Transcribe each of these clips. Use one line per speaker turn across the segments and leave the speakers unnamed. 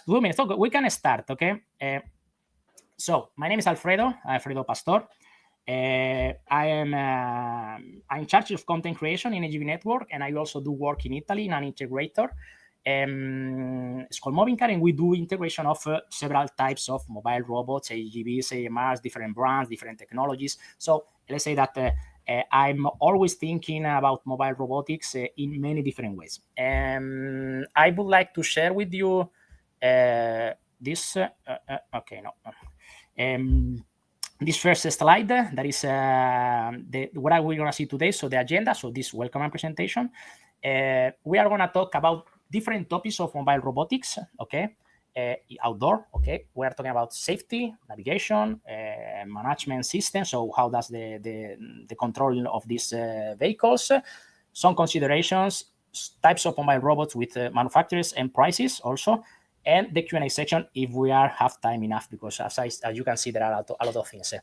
2 minutes. Okay, we can start, okay? So my name is Alfredo Pastor. I'm in charge of content creation in AGV network, and I also do work in Italy in an integrator. It's called Movincar, and we do integration of several types of mobile robots, AGVs, AMRs, different brands, different technologies. So let's say that I'm always thinking about mobile robotics in many different ways. I would like to share with you this. Okay, no. This first slide, that is what are we going to see today. So the agenda, so this welcome and presentation. We are going to talk about different topics of mobile robotics, okay? Outdoor, okay? We are talking about safety, navigation, management system. So how does the control of these vehicles, some considerations, types of mobile robots with manufacturers and prices also, and the Q&A section if we have time enough, because as you can see, there are a lot of things.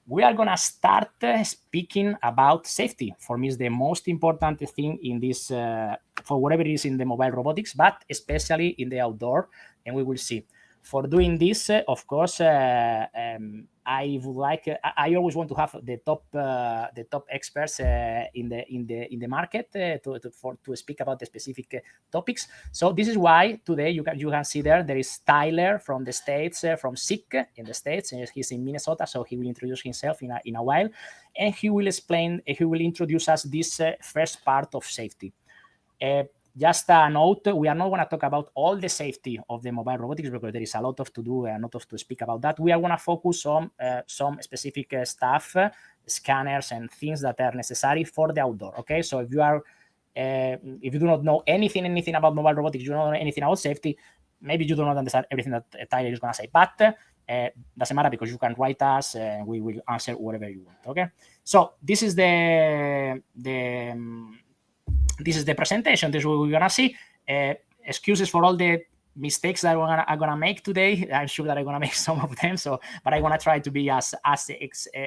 We are going to start speaking about safety. For me, is the most important thing in this, for whatever it is in the mobile robotics, but especially in the outdoor, and we will see. For doing this, of course, I would like. I always want to have the top experts in the market to speak about the specific topics. So this is why today you can see there is Tyler from the States, from SICK in the States, and he's in Minnesota. So he will introduce himself in a while, and he will explain. He will introduce us this first part of safety. Just a note, we are not going to talk about all the safety of the mobile robotics because there is a lot to do and a lot to speak about that. We are going to focus on some specific stuff, scanners and things that are necessary for the outdoor. Okay, so if you do not know anything about mobile robotics, you don't know anything about safety, maybe you do not understand everything that Tyler is going to say, but doesn't matter because you can write us and we will answer whatever you want. Okay, so this is this is the presentation. This is what we're gonna see. Excuses for all the mistakes that I'm gonna make today. I'm sure that I'm gonna make some of them. So, but I wanna try to be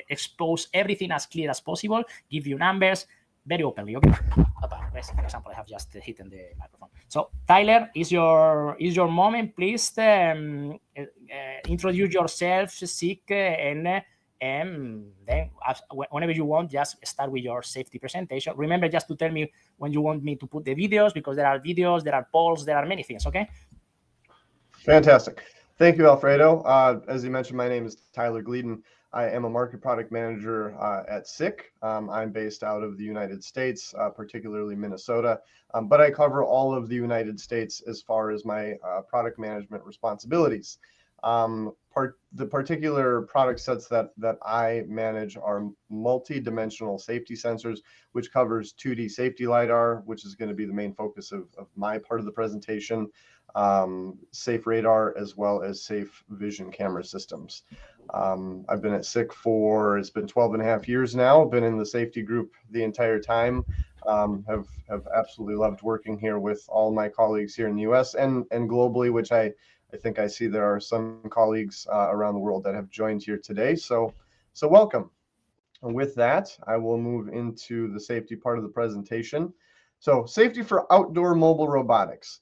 expose everything as clear as possible. Give you numbers very openly. Okay. For example, I have just hidden the microphone. So, Tyler, is your moment, please. Introduce yourself, SICK, and then whenever you want, just start with your safety presentation. Remember just to tell me when you want me to put the videos, because there are videos, there are polls, there are many things, okay?
Fantastic. Thank you, Alfredo. As you mentioned, my name is Tyler Gleeden. I am a market product manager at SICK. I'm based out of the United States, particularly Minnesota, but I cover all of the United States as far as my product management responsibilities. The particular product sets that I manage are multi-dimensional safety sensors, which covers 2D safety LiDAR, which is going to be the main focus of my part of the presentation, safe radar, as well as safe vision camera systems. I've been at SICK it's been 12 and a half years now. Been in the safety group the entire time. Have absolutely loved working here with all my colleagues here in the US and globally, which I think I see there are some colleagues around the world that have joined here today. So welcome. And with that, I will move into the safety part of the presentation. So safety for outdoor mobile robotics.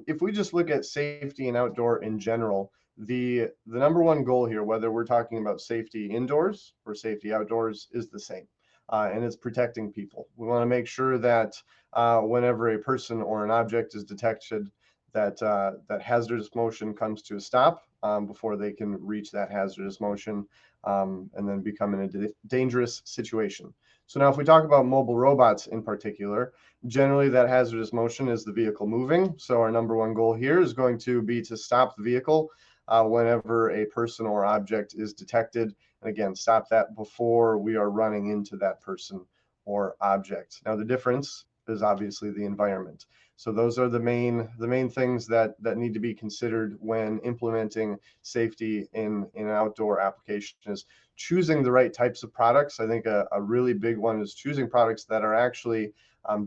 If we just look at safety and outdoor in general, the number one goal here, whether we're talking about safety indoors or safety outdoors, is the same. And it's protecting people. We want to make sure that whenever a person or an object is detected, that hazardous motion comes to a stop before they can reach that hazardous motion and then become in a dangerous situation. So now if we talk about mobile robots in particular, generally that hazardous motion is the vehicle moving. So our number one goal here is going to be to stop the vehicle whenever a person or object is detected. And again, stop that before we are running into that person or object. Now the difference is obviously the environment. So those are the main things that need to be considered when implementing safety in an outdoor application is choosing the right types of products. I think a really big one is choosing products that are actually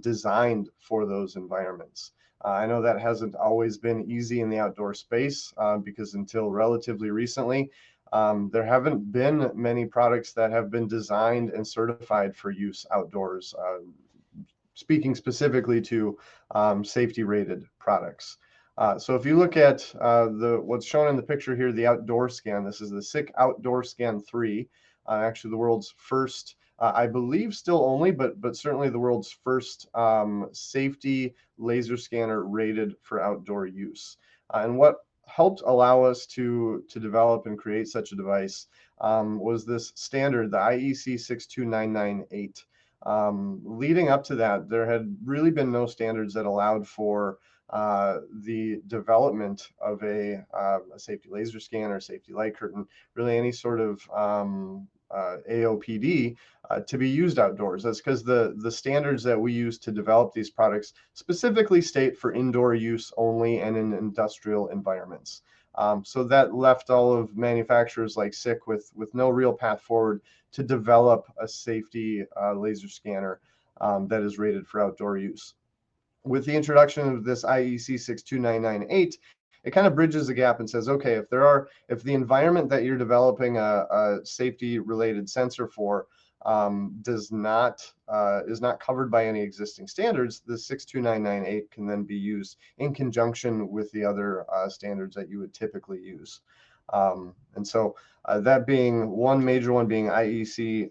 designed for those environments. I know that hasn't always been easy in the outdoor space because until relatively recently, there haven't been many products that have been designed and certified for use outdoors. Speaking specifically to safety rated products. So if you look at what's shown in the picture here, the outdoor scan, this is the SICK Outdoor Scan 3, actually the world's first, I believe still only, but certainly the world's first safety laser scanner rated for outdoor use. And what helped allow us to develop and create such a device was this standard, the IEC 62998. Leading up to that, there had really been no standards that allowed for the development of a safety laser scanner, safety light curtain, really any sort of AOPD to be used outdoors. That's because the standards that we use to develop these products specifically state for indoor use only and in industrial environments. So that left all of manufacturers like SICK with no real path forward to develop a safety laser scanner that is rated for outdoor use. With the introduction of this IEC 62998, it kind of bridges the gap and says, okay, if the environment that you're developing a safety related sensor for is not covered by any existing standards, the 62998 can then be used in conjunction with the other standards that you would typically use. And so that being one major one being IEC,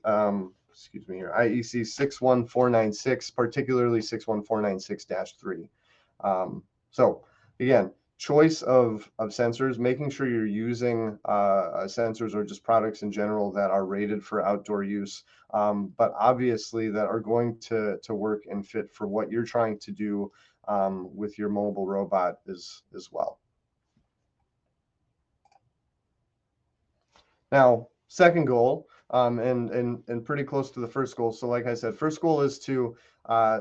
IEC 61496, particularly 61496-3. So again, choice of sensors, making sure you're using sensors or just products in general that are rated for outdoor use, but obviously that are going to work and fit for what you're trying to do with your mobile robot as well. Now, second goal, and pretty close to the first goal. So like I said, first goal is to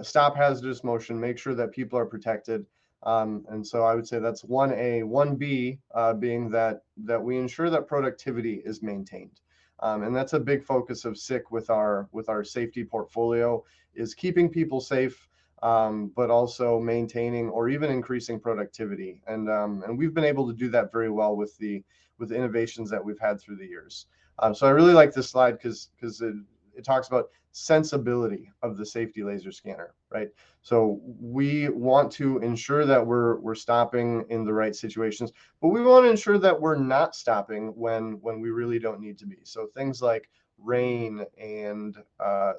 stop hazardous motion, make sure that people are protected. And so I would say that's 1A. 1B being that we ensure that productivity is maintained. And that's a big focus of SICK with our safety portfolio, is keeping people safe, but also maintaining or even increasing productivity. And we've been able to do that very well with the innovations that we've had through the years. So I really like this slide because it talks about sensibility of the safety laser scanner, right? So we want to ensure that we're stopping in the right situations, but we want to ensure that we're not stopping when we really don't need to be. So things like rain and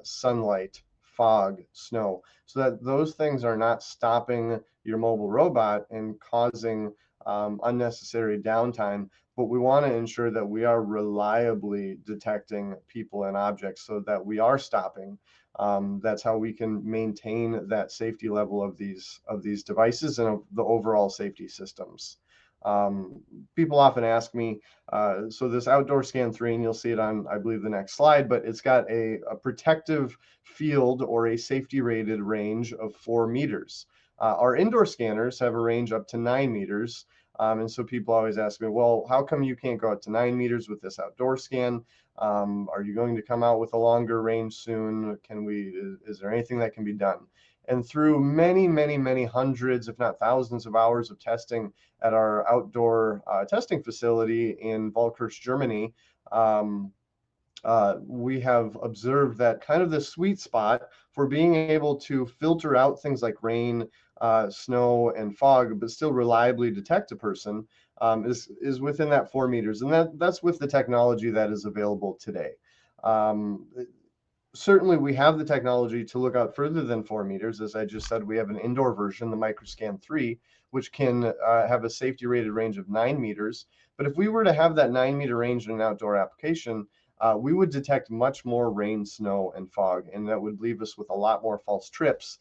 sunlight, fog, snow, so that those things are not stopping your mobile robot and causing unnecessary downtime. But we want to ensure that we are reliably detecting people and objects so that we are stopping. That's how we can maintain that safety level of these devices and of the overall safety systems. People often ask me, so this outdoor scan 3, and you'll see it on, I believe, the next slide, but it's got a protective field or a safety rated range of 4 meters. Our indoor scanners have a range up to 9 meters. And so people always ask me, well, how come you can't go out to 9 meters with this outdoor scan? Are you going to come out with a longer range soon? Is there anything that can be done? And through many hundreds, if not thousands of hours of testing at our outdoor testing facility in Waldkirch, Germany, we have observed that kind of the sweet spot for being able to filter out things like rain, snow, and fog, but still reliably detect a person is within that 4 meters. And that's with the technology that is available today. Certainly, we have the technology to look out further than 4 meters. As I just said, we have an indoor version, the Microscan 3, which can have a safety rated range of 9 meters. But if we were to have that 9 meter range in an outdoor application, we would detect much more rain, snow, and fog, and that would leave us with a lot more false trips,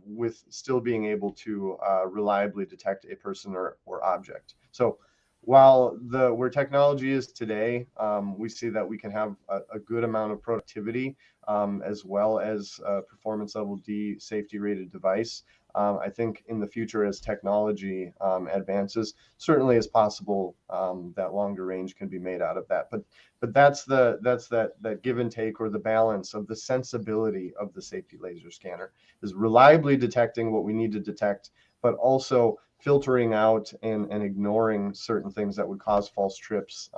with still being able to reliably detect a person or object. So while where technology is today, we see that we can have a good amount of productivity as well as performance level D safety rated device. I think in the future, as technology advances, certainly it's possible that longer range can be made out of that. But that's that give and take, or the balance of the sensibility of the safety laser scanner, is reliably detecting what we need to detect, but also filtering out and ignoring certain things that would cause false trips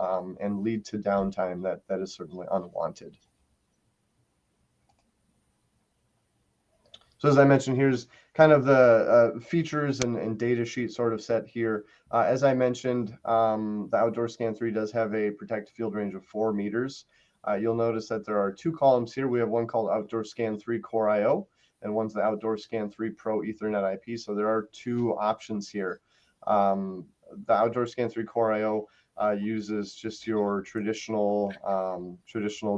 and lead to downtime that is certainly unwanted. So as I mentioned, here's kind of the features and data sheet sort of set here. As I mentioned, the Outdoor Scan 3 does have a protected field range of 4 meters. You'll notice that there are 2 columns here. We have one called Outdoor Scan 3 Core IO, and one's the Outdoor Scan 3 Pro Ethernet IP. So there are 2 options here. The Outdoor Scan 3 Core IO uses just your traditional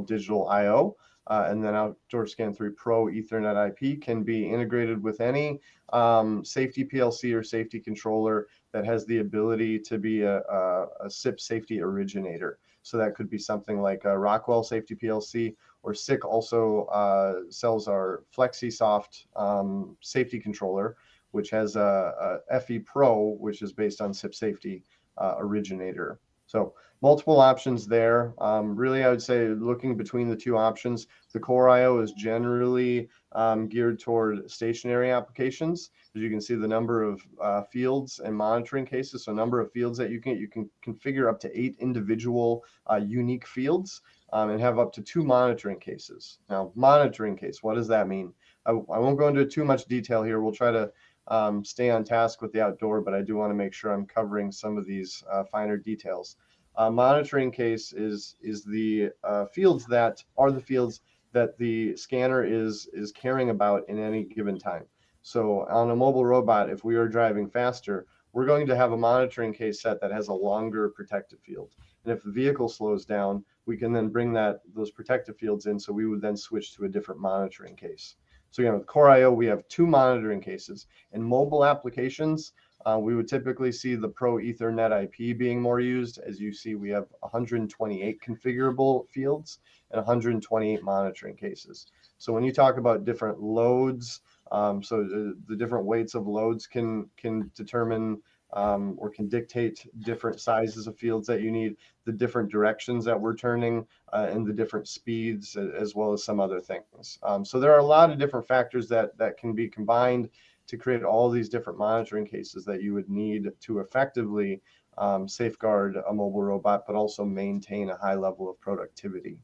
digital IO. And then Outdoor Scan 3 Pro Ethernet IP can be integrated with any safety PLC or safety controller that has the ability to be a SIP safety originator. So that could be something like a Rockwell Safety PLC, or SICK also sells our FlexiSoft safety controller, which has a FE Pro, which is based on SIP safety originator. So multiple options there. Really, I would say looking between the 2 options, the Core IO is generally geared toward stationary applications. As you can see, the number of fields and monitoring cases, so number of fields that you can configure up to 8 individual unique fields and have up to 2 monitoring cases. Now, monitoring case, what does that mean? I won't go into too much detail here. We'll try to stay on task with the outdoor, but I do want to make sure I'm covering some of these finer details. Monitoring case is the fields that are the fields that the scanner is caring about in any given time. So on a mobile robot, if we are driving faster, we're going to have a monitoring case set that has a longer protective field. And if the vehicle slows down, we can then bring those protective fields in, so we would then switch to a different monitoring case. So again, with Core IO, we have 2 monitoring cases. In mobile applications, we would typically see the Pro Ethernet IP being more used. As you see, we have 128 configurable fields and 128 monitoring cases. So when you talk about different loads, so the different weights of loads can determine or can dictate different sizes of fields that you need, the different directions that we're turning, and the different speeds, as well as some other things. So there are a lot of different factors that can be combined to create all these different monitoring cases that you would need to effectively safeguard a mobile robot, but also maintain a high level of productivity.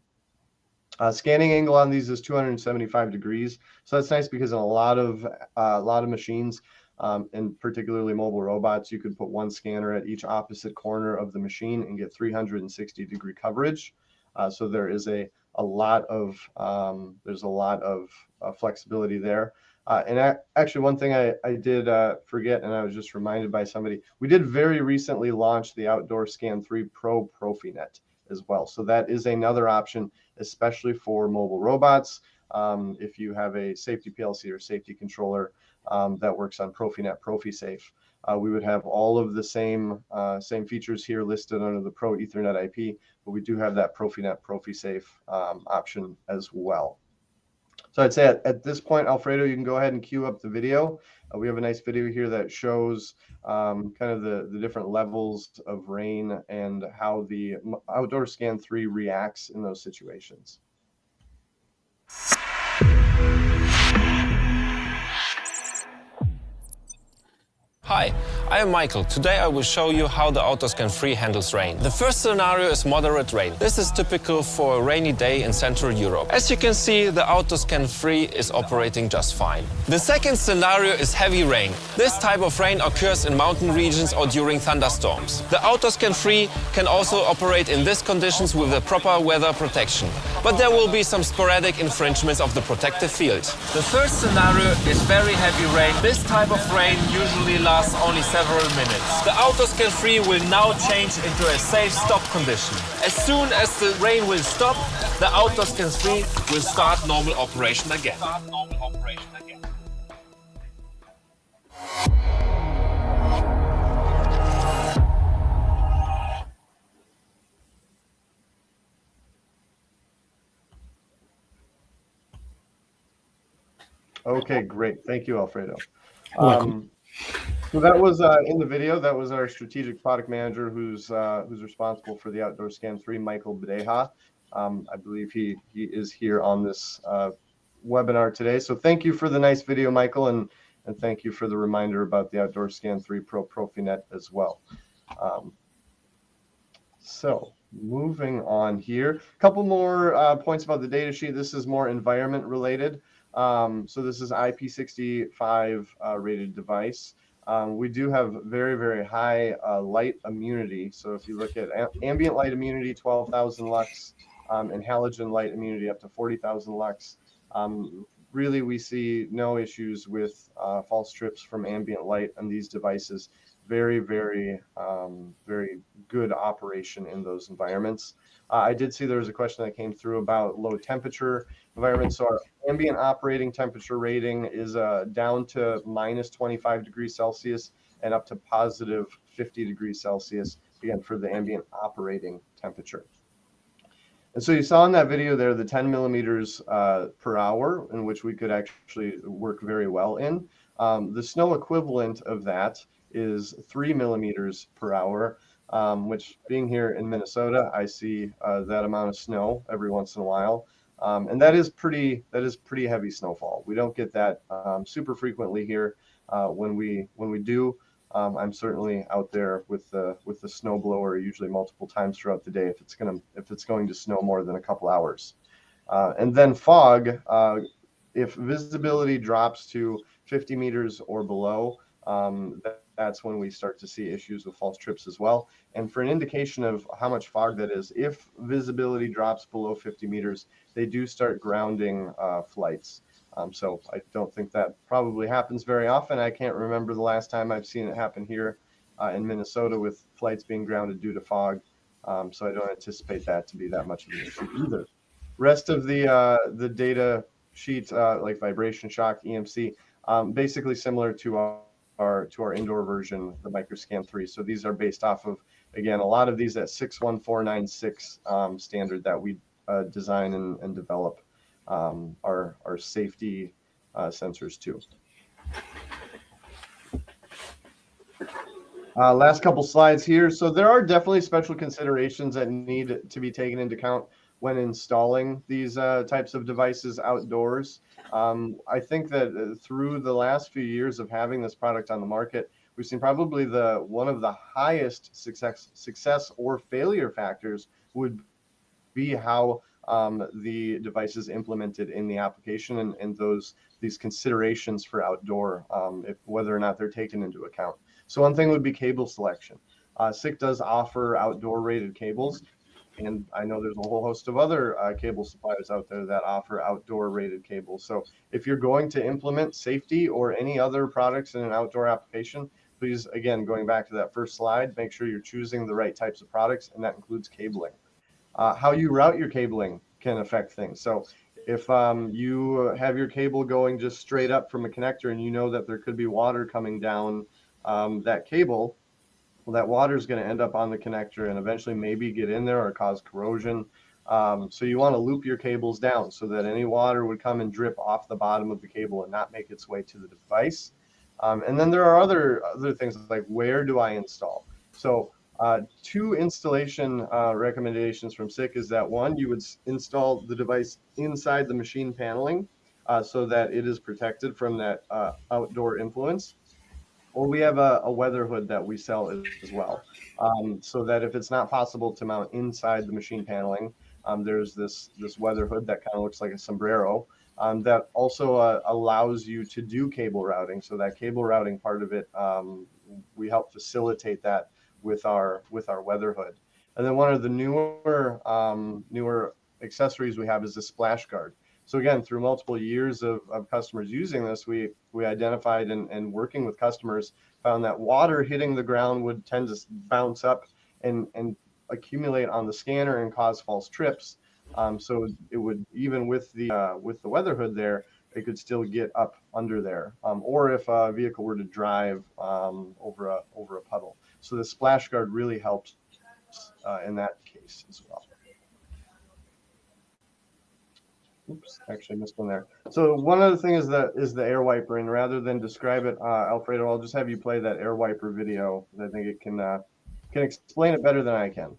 Scanning angle on these is 275 degrees. So that's nice because in a lot of machines, and particularly mobile robots, you could put one scanner at each opposite corner of the machine and get 360-degree coverage. So there is a lot of flexibility there. And actually, one thing I did forget, and I was just reminded by somebody, we did very recently launch the Outdoor Scan 3 Pro Profinet as well. So that is another option, especially for mobile robots. If you have a safety PLC or safety controller that works on Profinet, ProfiSafe, we would have all of the same features here listed under the Pro Ethernet IP, but we do have that Profinet, ProfiSafe option as well. So I'd say at this point, Alfredo, you can go ahead and queue up the video. We have a nice video here that shows kind of the different levels of rain and how the Outdoor Scan 3 reacts in those situations.
Hi, I am Michael. Today I will show you how the AutoScan 3 handles rain. The first scenario is moderate rain. This is typical for a rainy day in Central Europe. As you can see, the AutoScan 3 is operating just fine. The second scenario is heavy rain. This type of rain occurs in mountain regions or during thunderstorms. The AutoScan 3 can also operate in these conditions with the proper weather protection. But there will be some sporadic infringements of the protective field. The third scenario is very heavy rain. This type of rain usually lasts only several minutes. The AutoScan 3 will now change into a safe stop condition. As soon as the rain will stop, the AutoScan 3 will start normal operation again.
Okay, great. Thank you, Alfredo.
Welcome.
So that was in the video. That was our strategic product manager who's responsible for the Outdoor Scan 3, Michael Badeja. I believe he is here on this webinar today. So thank you for the nice video, Michael, and thank you for the reminder about the Outdoor Scan 3 Pro Profinet as well. So moving on here, a couple more points about the data sheet. This is more environment related. So this is IP65 rated device. We do have very, very high light immunity. So if you look at ambient light immunity, 12,000 lux, and halogen light immunity up to 40,000 lux. Really, we see no issues with false trips from ambient light on these devices. Very, very, very good operation in those environments. I did see there was a question that came through about low temperature environments. So our ambient operating temperature rating is down to minus 25 degrees Celsius and up to positive 50 degrees Celsius, again, for the ambient operating temperature. And so you saw in that video there the 10 millimeters per hour, in which we could actually work very well in. The snow equivalent of that is 3 millimeters per hour, which, being here in Minnesota, I see that amount of snow every once in a while. And that is pretty heavy snowfall. We don't get that super frequently here. When we do, I'm certainly out there with the snowblower, usually multiple times throughout the day if it's going to snow more than a couple hours. And then fog, if visibility drops to 50 meters or below, that's when we start to see issues with false trips as well. And for an indication of how much fog that is, if visibility drops below 50 meters, they do start grounding flights. So I don't think that probably happens very often. I can't remember the last time I've seen it happen here in Minnesota with flights being grounded due to fog. So I don't anticipate that to be that much of an issue either. Rest of the data sheet, like vibration shock, EMC, basically similar to our indoor version, the Microscan 3. So these are based off of, again, a lot of these at 61496 standard that we design and develop our safety sensors too. Last couple slides here. So there are definitely special considerations that need to be taken into account when installing these types of devices outdoors. I think that through the last few years of having this product on the market, we've seen probably one of the highest success or failure factors would be how the device is implemented in the application and these considerations for outdoor, whether or not they're taken into account. So one thing would be cable selection. SICK does offer outdoor rated cables, and I know there's a whole host of other cable suppliers out there that offer outdoor rated cables. So if you're going to implement safety or any other products in an outdoor application, please, again, going back to that first slide, make sure you're choosing the right types of products, and that includes cabling. How you route your cabling can affect things. So if you have your cable going just straight up from a connector and you know that there could be water coming down that cable, well, that water is going to end up on the connector and eventually maybe get in there or cause corrosion. So you want to loop your cables down so that any water would come and drip off the bottom of the cable and not make its way to the device. And then there are other things like, where do I install? So two installation recommendations from SICK is that, one, you would install the device inside the machine paneling so that it is protected from that outdoor influence. Or we have a weather hood that we sell as well, so that if it's not possible to mount inside the machine paneling, there's this weather hood that kind of looks like a sombrero that also allows you to do cable routing. So that cable routing part of it, we help facilitate that with our weather hood. And then one of the newer accessories we have is the splash guard. So again, through multiple years of customers using this, we identified and working with customers found that water hitting the ground would tend to bounce up and accumulate on the scanner and cause false trips. So it would, even with the weather hood there, it could still get up under there, or if a vehicle were to drive over a puddle. So the splash guard really helps in that case as well. Oops, actually missed one there. So one other thing is the air wiper, and rather than describe it, Alfredo, I'll just have you play that air wiper video. I think it can explain it better than I can.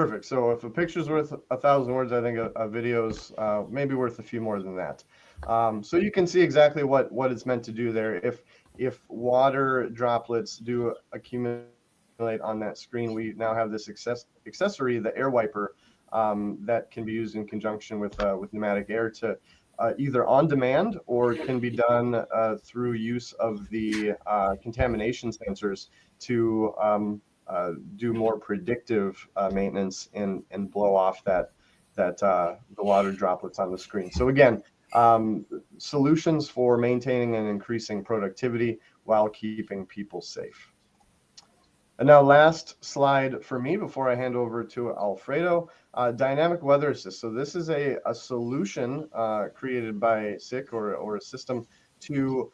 Perfect. So if a picture's worth 1,000 words, I think a video's maybe worth a few more than that. So you can see exactly what it's meant to do there. If water droplets do accumulate on that screen, we now have this accessory, the air wiper, that can be used in conjunction with pneumatic air to either on demand or can be done through use of the contamination sensors to do more predictive maintenance and blow off the water droplets on the screen. So again, solutions for maintaining and increasing productivity while keeping people safe. And now last slide for me before I hand over to Alfredo, dynamic weather assist. So this is a solution created by SICK or a system to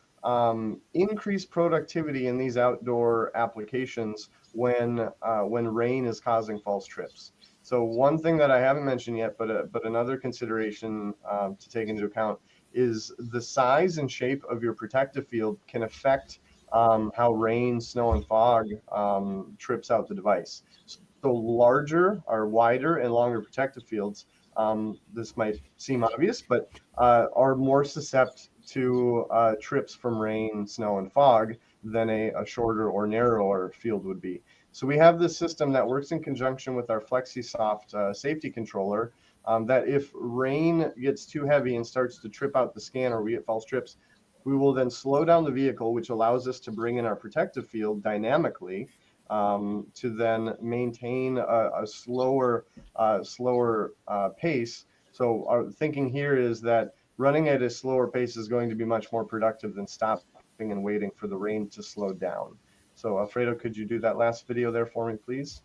increase productivity in these outdoor applications when rain is causing false trips. So one thing that I haven't mentioned yet, but another consideration to take into account is the size and shape of your protective field can affect how rain, snow, and fog trips out the device. So larger or wider and longer protective fields, this might seem obvious, but are more susceptible to trips from rain, snow, and fog than a shorter or narrower field would be. So we have this system that works in conjunction with our FlexiSoft safety controller that if rain gets too heavy and starts to trip out the scan or we get false trips, we will then slow down the vehicle, which allows us to bring in our protective field dynamically to then maintain a slower pace. So our thinking here is that running at a slower pace is going to be much more productive than stopping and waiting for the rain to slow down. So Alfredo, could you do that last video there for me, please?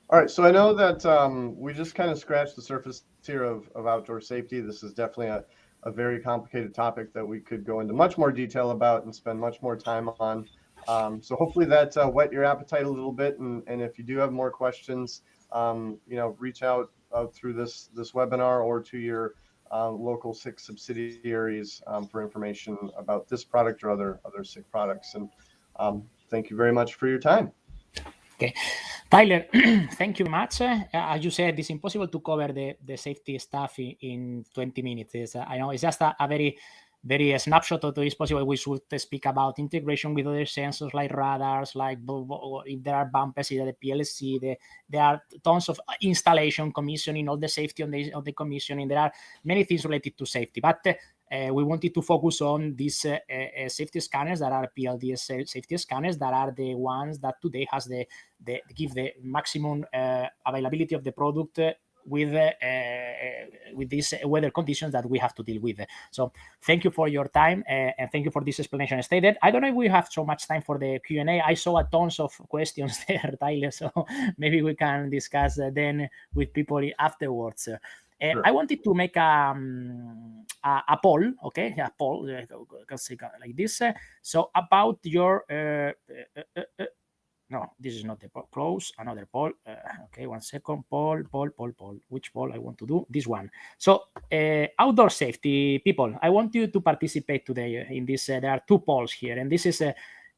All right, so I know that we just kind of scratched the surface here of outdoor safety. This is definitely a very complicated topic that we could go into much more detail about and spend much more time on. So hopefully that whet your appetite a little bit. And if you do have more questions, reach out through this webinar or to your local SICK subsidiaries for information about this product or other SICK products. And thank you very much for your time.
Okay, Tyler, thank you much. As you said, it's impossible to cover the safety stuff in 20 minutes. I know it's just a very snapshot of it's possible. We should speak about integration with other sensors like radars, like if there are bumpers, the PLC, there are tons of installation, commissioning, all the safety on the commissioning. There are many things related to safety, but we wanted to focus on these safety scanners that are PLDS safety scanners that are the ones that today has give the maximum availability of the product with these weather conditions that we have to deal with. So thank you for your time and thank you for this explanation stated. I don't know if we have so much time for the Q&A. I saw a tons of questions there, Tyler, so maybe we can discuss then with people afterwards. Sure. I wanted to make a poll, okay? A poll, like this. So about your no, this is not the poll. Close another poll. Okay, 1 second. Poll. Which poll I want to do? This one. So outdoor safety people, I want you to participate today in this. There are 2 polls here, and this is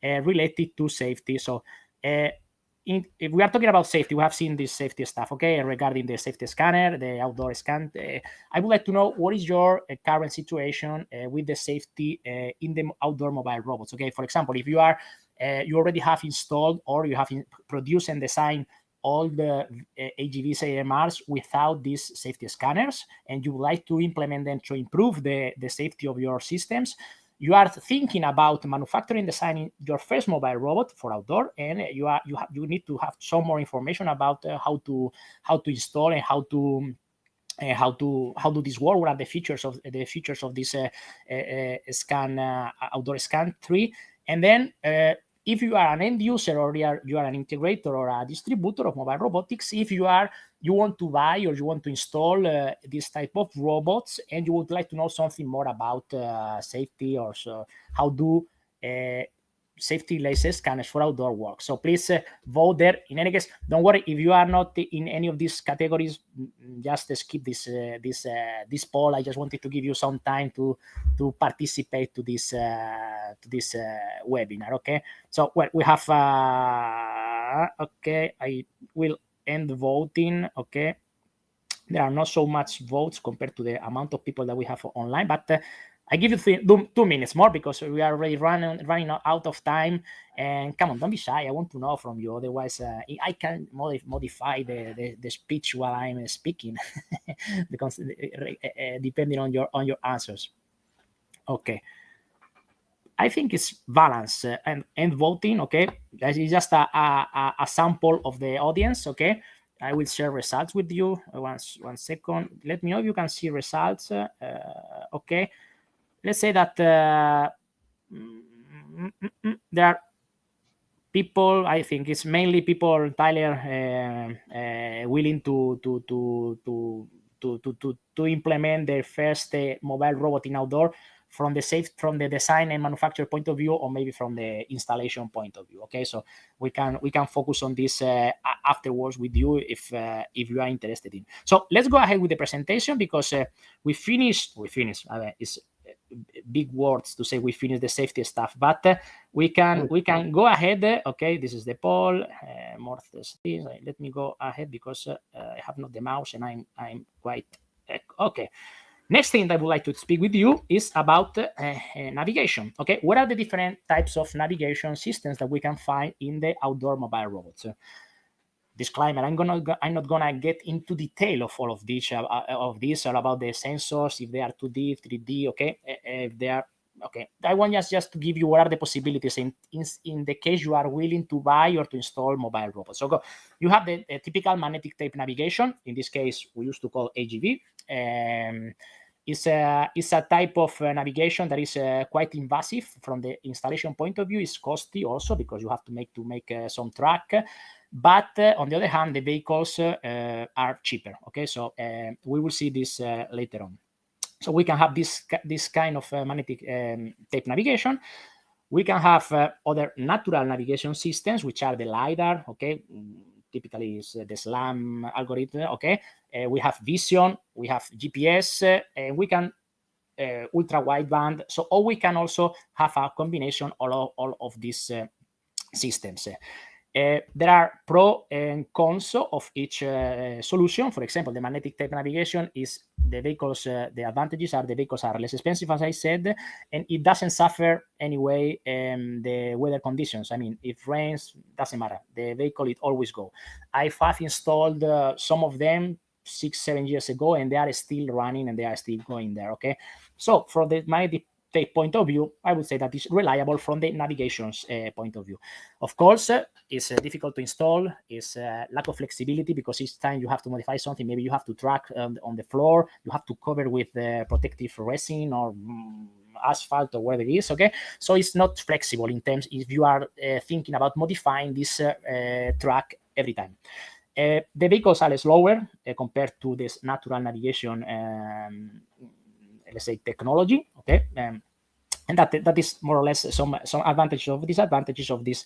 related to safety. So if we are talking about safety, we have seen this safety stuff, okay, regarding the safety scanner, the outdoor scan. I would like to know what is your current situation with the safety in the outdoor mobile robots, okay? For example, if you are, you already have installed or you have produced and designed all the AGVs, AMRs without these safety scanners, and you would like to implement them to improve the safety of your systems, you are thinking about manufacturing, designing your first mobile robot for outdoor, and you need to have some more information about how to install and how do this work. What are the features of this scan outdoor scan 3, and then if you are an end user or you are an integrator or a distributor of mobile robotics, if you want to buy or you want to install this type of robots and you would like to know something more about safety or so, how do safety laser scanners for outdoor work. So please vote there. In any case, don't worry if you are not in any of these categories. Just skip this poll. I just wanted to give you some time to participate to this webinar. Okay. So well, we have okay. I will end voting. Okay. There are not so much votes compared to the amount of people that we have online, but I give you 2 minutes more because we are already running out of time. And come on, don't be shy. I want to know from you. Otherwise, I can modify the speech while I'm speaking, because depending on your answers. Okay. I think it's balance and voting. Okay, that is just a sample of the audience. Okay, I will share results with you. One second. Let me know if you can see results. Okay. Let's say that there are people. I think it's mainly people, Tyler, willing to implement their first mobile robot in outdoor from the design and manufacture point of view, or maybe from the installation point of view. Okay, so we can focus on this afterwards with you if you are interested in. So let's go ahead with the presentation, because we finished. It's big words to say we finished the safety stuff, but we can go ahead. Okay, this is the poll. More things. Let me go ahead because I have not the mouse and I'm quite okay. Next thing that I would like to speak with you is about navigation. Okay, what are the different types of navigation systems that we can find in the outdoor mobile robots? Disclaimer: I'm not gonna get into detail of all of this or about the sensors, if they are 2D, 3D. Okay, if they are okay. I want just to give you what are the possibilities in the case you are willing to buy or to install mobile robots. So you have the typical magnetic tape navigation. In this case, we used to call AGV. It's a type of navigation that is quite invasive from the installation point of view. It's costly also because you have to make some track. But on the other hand, the vehicles are cheaper. Okay, so we will see this later on. So we can have this kind of magnetic tape navigation. We can have other natural navigation systems, which are the LiDAR. Okay, typically is the SLAM algorithm. Okay, we have vision, we have GPS, and we can ultra wideband. So, or we can also have a combination all of these systems. There are pros and cons of each solution. For example, the magnetic tape navigation is the vehicles. The advantages are the vehicles are less expensive, as I said, and it doesn't suffer anyway the weather conditions. I mean, if rains, doesn't matter. The vehicle it always go. I've installed some of them 6-7 years ago, and they are still running and they are still going there. Okay, so from the magnetic tape point of view, I would say that it's reliable from the navigation's point of view. Of course, it's difficult to install. It's lack of flexibility because each time you have to modify something, maybe you have to track on the floor, you have to cover with protective resin or asphalt or whatever it is. Okay, so it's not flexible in terms if you are thinking about modifying this track every time. The vehicles are slower compared to this natural navigation. Let's say technology, okay, and that is more or less some advantages of disadvantages of this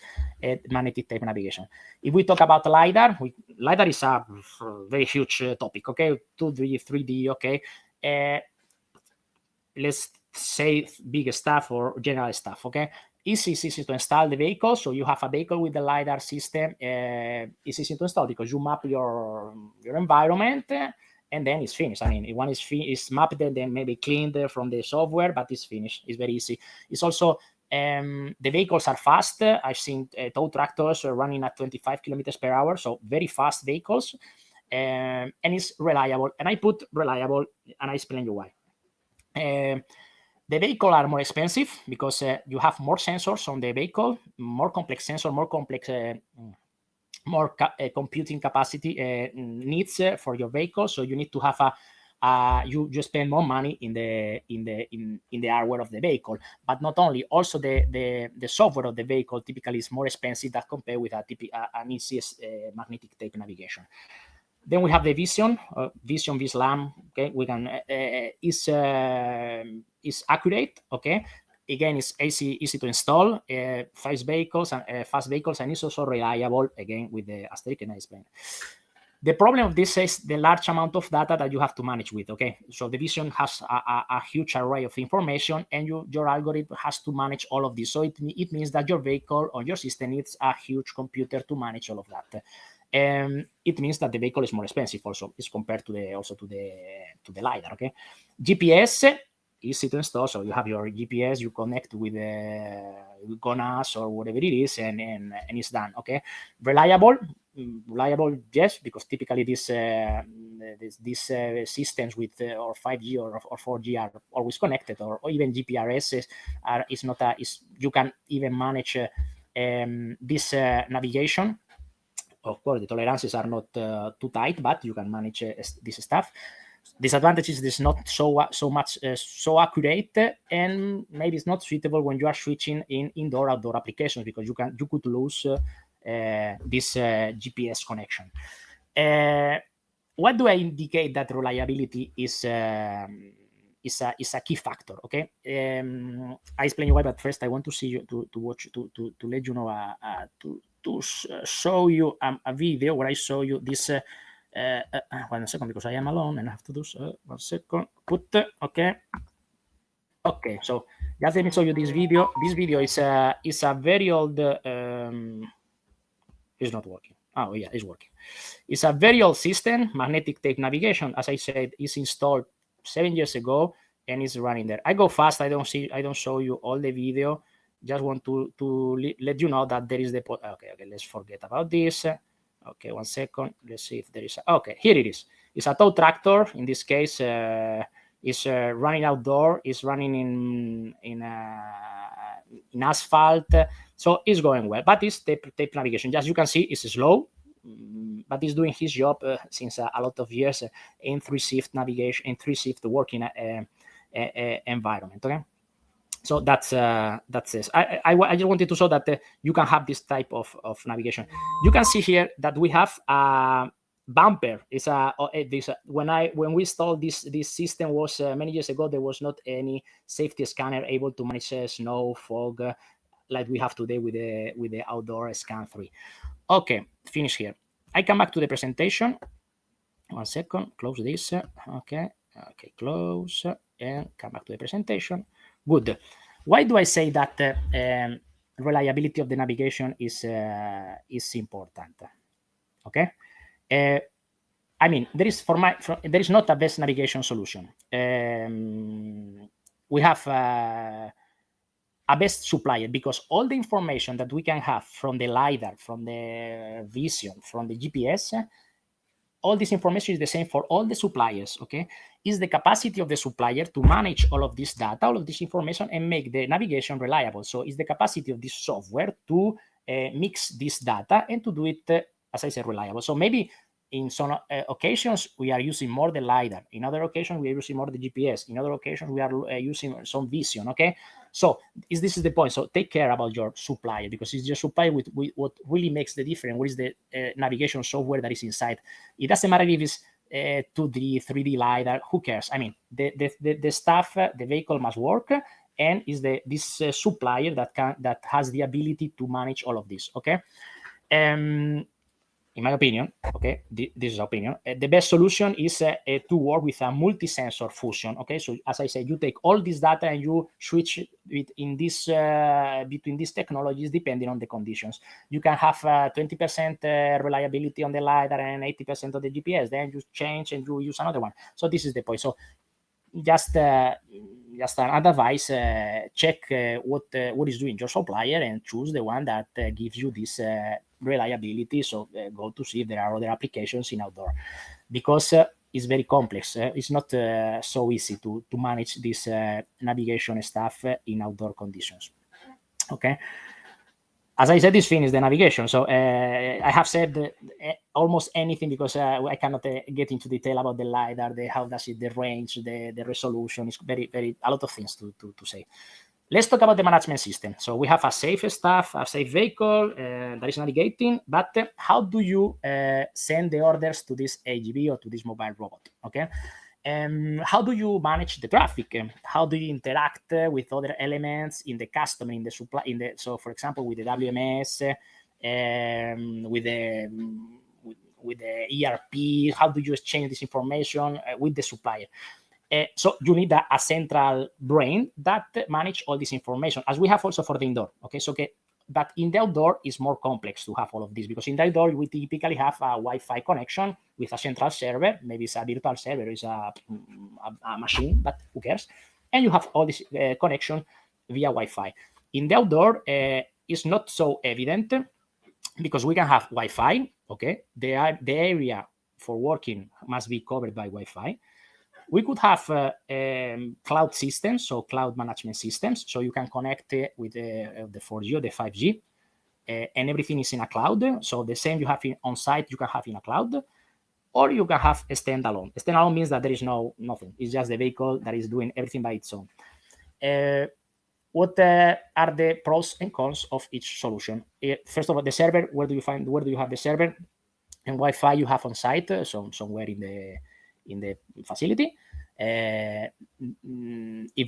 magnetic tape navigation. If we talk about LiDAR, LiDAR is a very huge topic. Okay, 2D, 3D. Okay, let's say big stuff or general stuff. Okay, it's easy to install the vehicle. So you have a vehicle with the LiDAR system. It's easy to install because you map your environment, and then it's finished. I mean, one is mapped and then maybe cleaned from the software, but it's finished. It's very easy. It's also the vehicles are fast. I've seen tow tractors running at 25 kilometers per hour, so very fast vehicles, and it's reliable. And I put reliable, and I explain you why. The vehicles are more expensive because you have more sensors on the vehicle, more complex sensor, more complex, more computing capacity needs for your vehicle. So you need to have you spend more money in the hardware of the vehicle. But not only, also the software of the vehicle typically is more expensive than compared with an easy magnetic tape navigation. Then we have the Vision VSLAM. Okay, we can is accurate. Okay, again, it's easy to install. Fast vehicles, and it's also reliable. Again, with the asterisk and I explained. The problem of this is the large amount of data that you have to manage with. Okay, so the Vision has a huge array of information, and your algorithm has to manage all of this. So it means that your vehicle or your system needs a huge computer to manage all of that. It means that the vehicle is more expensive also, is compared to the LiDAR. Okay, GPS, easy to install. So you have your GPS, you connect with GONAS or whatever it is, and it's done. Okay, reliable, yes, because typically these systems with or 5G or 4G are always connected, or even GPRS you can even manage this navigation. Of course, the tolerances are not too tight, but you can manage this stuff. Disadvantage is this not so accurate, and maybe it's not suitable when you are switching in indoor-outdoor applications, because you could lose this GPS connection. What do I indicate that reliability is a key factor? Okay, I explain you why, but first I want to see you to watch to let you know to show you a video where I show you this. 1 second, because I am alone and I have to do so. 1 second. Okay. So just let me show you this video. This video is a very old. It's not working. Oh yeah, it's working. It's a very old system. Magnetic tape navigation, as I said, is installed 7 years ago and is running there. I go fast. I don't show you all the video. Just want to let you know that there is the okay. Let's forget about this. Okay, 1 second. Let's see if there is. Okay, here it is. It's a tow tractor. In this case, is running outdoor. Is running in asphalt. So it's going well. But it's tape navigation. As you can see, it's slow, but it's doing his job since a lot of years in 3-shift navigation, in 3-shift working environment. Okay. So that's it. I just wanted to show that you can have this type of navigation. You can see here that we have a bumper. When we installed this system was many years ago. There was not any safety scanner able to manage snow, fog, like we have today with the outdoor scan 3. Okay, finish here. I come back to the presentation. 1 second. Close this. Okay, close and come back to the presentation. Good. Why do I say that reliability of the navigation is important? Okay. I mean, there is not a best navigation solution. We have a best supplier, because all the information that we can have from the LiDAR, from the Vision, from the GPS, all this information is the same for all the suppliers. Okay, is the capacity of the supplier to manage all of this data, all of this information, and make the navigation reliable. So it's the capacity of this software to mix this data and to do it, as I said, reliable. So maybe in some occasions we are using more the LiDAR. In other occasions we are using more the GPS. In other occasions we are using some Vision. Okay, so this is the point. So take care about your supplier, because it's your supplier with what really makes the difference. What is the navigation software that is inside? It doesn't matter if it's 2D, 3D LiDAR. Who cares? I mean, the stuff, the vehicle must work, and is this supplier that has the ability to manage all of this. Okay. in my opinion, okay, this is opinion, the best solution is to work with a multi-sensor fusion. Okay, so as I said, you take all this data and you switch it in this between these technologies depending on the conditions. You can have 20% reliability on the LiDAR and 80% of the GPS. Then you change and you use another one. So this is the point. So just an advice: check what is doing your supplier and choose the one that gives you this reliability. So go to see if there are other applications in outdoor, because it's very complex. It's not so easy to manage this navigation stuff in outdoor conditions. Okay. As I said, this thing is the navigation. So I have said almost anything, because I cannot get into detail about the LiDAR, how does it, the range, the resolution. It's a lot of things to say. Let's talk about the management system. So we have a safe stuff, a safe vehicle that is navigating, but how do you send the orders to this AGV or to this mobile robot? Okay. How do you manage the traffic? How do you interact with other elements in the customer, in the supply, so for example, with the WMS, with the ERP? How do you exchange this information with the supplier? So you need a central brain that manage all this information, as we have also for the indoor. Okay, so but in the outdoor is more complex to have all of this, because in the outdoor we typically have a Wi-Fi connection with a central server. Maybe it's a virtual server, it's a machine, but who cares? And you have all this connection via Wi-Fi. In the outdoor, it's not so evident, because we can have Wi-Fi. Okay, the area for working must be covered by Wi-Fi. We could have cloud systems, so cloud management systems, so you can connect with the 4G or the 5G, and everything is in a cloud. So the same you have on site, you can have in a cloud, or you can have a standalone. A standalone means that there is nothing. It's just the vehicle that is doing everything by its own. What are the pros and cons of each solution? First of all, the server. Where do you have the server? And Wi-Fi you have on site, so somewhere in the facility. If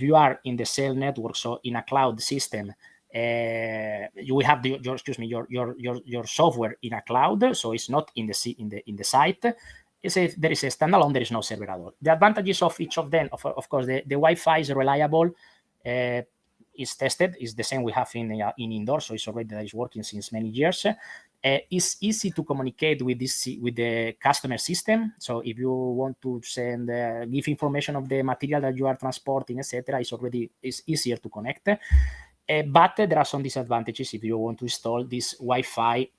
you are in the cell network, so in a cloud system, you will have your software in a cloud, so it's not in the site. If there is a standalone, there is no server at all. The advantages of each of them, of course, the Wi-Fi is reliable. Is tested. Is the same we have in indoor, so it's already that is working since many years. It's easy to communicate with the customer system. So if you want to send, give information of the material that you are transporting, etc., it's easier to connect. But there are some disadvantages if you want to install this Wi-Fi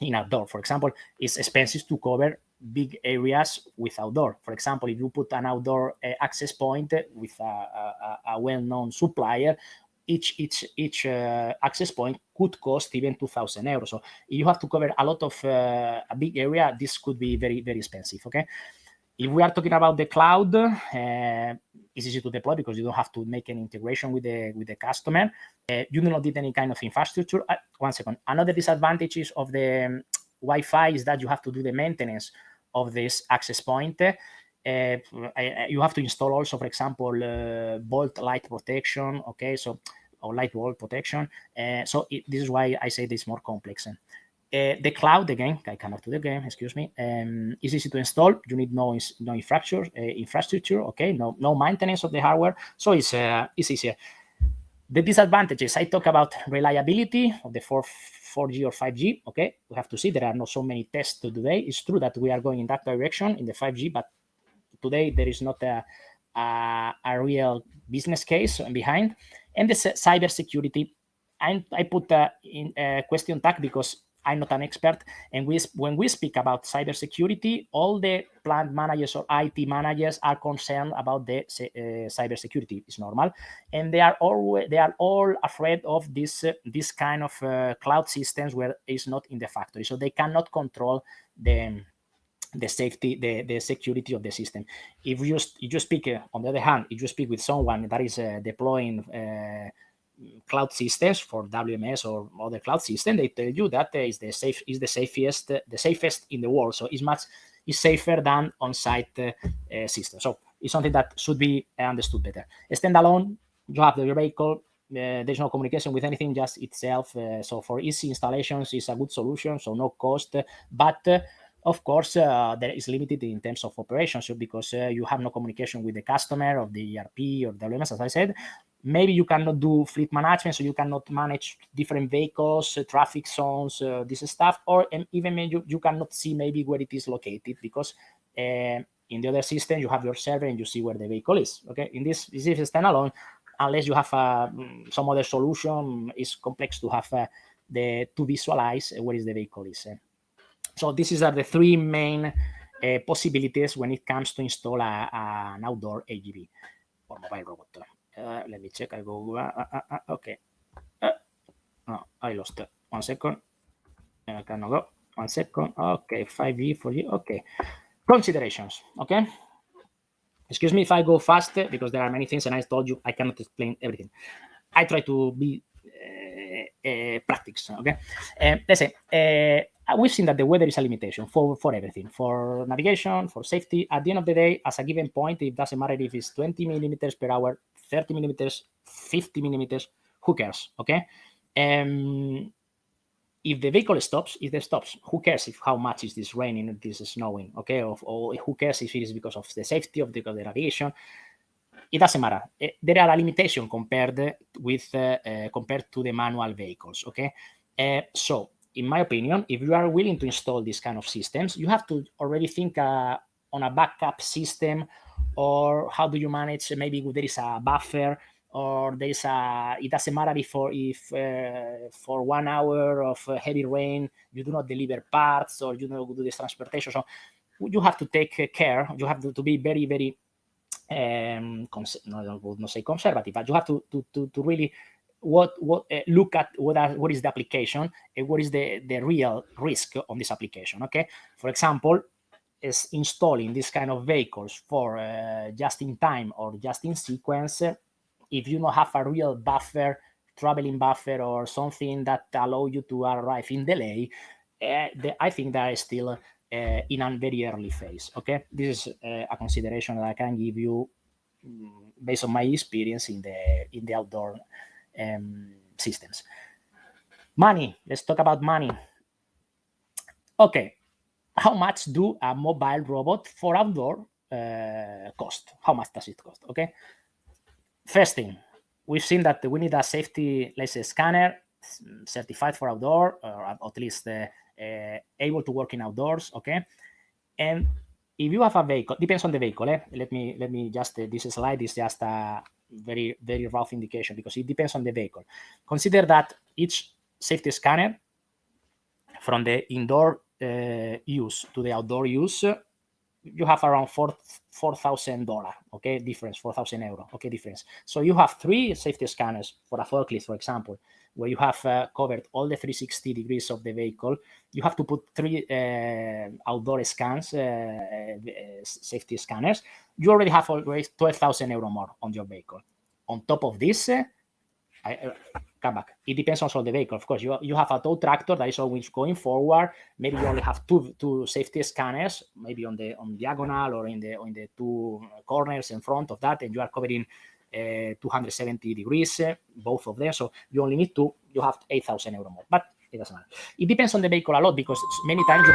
in outdoor. For example, it's expensive to cover big areas with outdoor. For example, if you put an outdoor access point with a well-known supplier, each access point could cost even 2,000 euros. So if you have to cover a lot of a big area, this could be very, very expensive. Okay. If we are talking about the cloud, it's easy to deploy because you don't have to make an integration with the customer. You do not need any kind of infrastructure. One second. Another disadvantage of the Wi-Fi is that you have to do the maintenance of this access point. You have to install also, for example, bolt light protection. Okay, so or light bolt protection. So this is why I say this is more complex. The cloud, again, I cannot do the game. Excuse me. It's easy to install. You need no infrastructure. Okay, no maintenance of the hardware. So it's easier. The disadvantages, I talk about reliability of the 4G or 5G. Okay, we have to see there are not so many tests today. It's true that we are going in that direction in the 5G, but today there is not a real business case behind. And the cyber security, I put in a question tag because I'm not an expert. And when we speak about cybersecurity, all the plant managers or IT managers are concerned about the cybersecurity. It's normal, and they are all afraid of this kind of cloud systems where it's not in the factory, so they cannot control the safety, the security of the system. If you speak, on the other hand, if you speak with someone that is deploying cloud systems for WMS or other cloud system, they tell you that is the safest in the world. So it's safer than on-site system. So it's something that should be understood better. Standalone, you have your vehicle, there's no communication with anything, just itself. So for easy installations, it's a good solution. So no cost, but of course, there is limited in terms of operations, so because you have no communication with the customer of the ERP or WMS, as I said. Maybe you cannot do fleet management, so you cannot manage different vehicles, traffic zones, this stuff, or even maybe you cannot see maybe where it is located, because in the other system you have your server and you see where the vehicle is. Okay, in this is standalone. Unless you have some other solution, it's complex to have to visualize where is the vehicle is. So these are the three main possibilities when it comes to install an outdoor AGV or mobile robot. Let me check. I go. Okay. No, I lost it. 1 second. I cannot go. 1 second. Okay. 5G, 4G. Okay. Considerations. Okay. Excuse me if I go fast, because there are many things, and I told you I cannot explain everything. I try to be practical. Okay. Let's say we've seen that the weather is a limitation for everything, for navigation, for safety. At the end of the day, as a given point, it doesn't matter if it's 20 millimeters per hour, 30 millimeters, 50 millimeters, who cares? Okay. If the vehicle stops, if it stops, who cares if how much is this raining, if this is snowing, okay? Or who cares if it is because of the safety of the navigation? It doesn't matter. There are a limitation compared to the manual vehicles, okay? So, in my opinion, if you are willing to install these kind of systems, you have to already think on a backup system, or how do you manage? Maybe there is a buffer, or there is it doesn't matter if for 1 hour of heavy rain you do not deliver parts, or you don't do this transportation. So you have to take care. You have to be very, very I would not say conservative, but you have to really look at what is the application and what is the real risk on this application. Okay, for example, is installing this kind of vehicles for just in time or just in sequence. If you don't have a real buffer, traveling buffer, or something that allow you to arrive in delay, I think that is still in a very early phase. Okay, this is a consideration that I can give you based on my experience in the outdoor systems. Money. Let's talk about money. Okay, how much do a mobile robot for outdoor cost? How much does it cost? Okay. First thing, we've seen that we need a safety, let's say, scanner certified for outdoor, or at least able to work in outdoors. Okay, and if you have a vehicle, depends on the vehicle. Let me just this slide is just a very, very rough indication, because it depends on the vehicle. Consider that each safety scanner, from the indoor use to the outdoor use, you have around $4,000, okay, difference, 4,000 euro, okay, difference. So you have 3 safety scanners for a forklift, for example, where you have covered all the 360 degrees of the vehicle. You have to put 3 outdoor scans, safety scanners. You already have 12,000 euro more on your vehicle. On top of this, come back. It depends also on the vehicle. Of course, you have a tow tractor that is always going forward. Maybe you only have two safety scanners, maybe on diagonal or in the 2 corners in front of that, and you are covering 270 degrees, both of them. So you only need you have 8,000 euro more, but it doesn't matter. It depends on the vehicle a lot, because many times you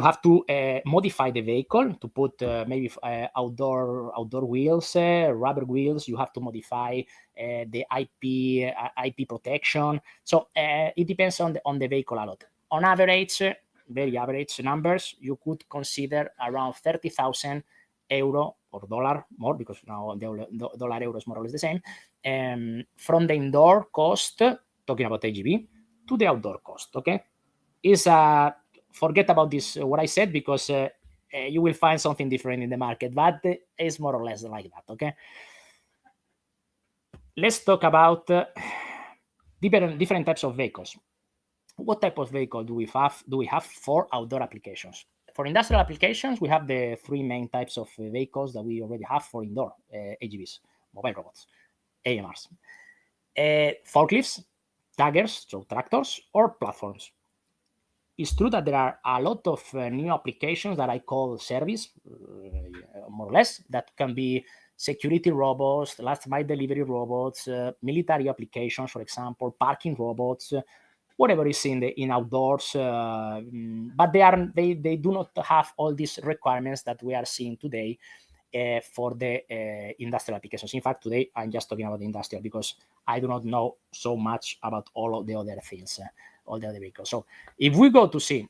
have to modify the vehicle to put maybe outdoor wheels, rubber wheels. You have to modify the IP protection. So it depends on the vehicle a lot. On average, very average numbers, you could consider around 30,000 euro or dollar more, because now the dollar euro is more or less the same, from the indoor cost, talking about AGV, to the outdoor cost. Okay, is forget about this what I said, because you will find something different in the market, but it's more or less like that. Okay, let's talk about different types of vehicles. What type of vehicle do we have for outdoor applications? For industrial applications, we have the 3 main types of vehicles that we already have for indoor AGVs, mobile robots, AMRs, forklifts, taggers, so tractors, or platforms. It's true that there are a lot of new applications that I call service, more or less, that can be security robots, last mile delivery robots, military applications, for example, parking robots, whatever is in outdoors, but they do not have all these requirements that we are seeing today for the industrial applications. In fact, today I'm just talking about the industrial because I do not know so much about all of the other things, all the other vehicles. So if we go to see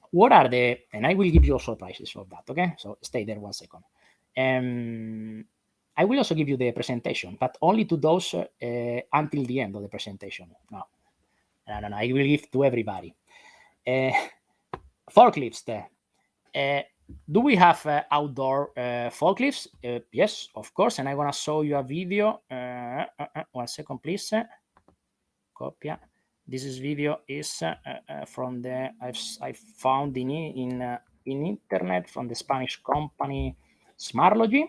what are the, and I will give you also prices of that, okay? So stay there 1 second. I will also give you the presentation, but only to those until the end of the presentation. No, I will give to everybody. Forklifts. Do we have outdoor forklifts? Yes, of course, and I'm gonna show you a video. 1 second, please. Copia. This video is from the I found in internet from the Spanish company Smartlogy,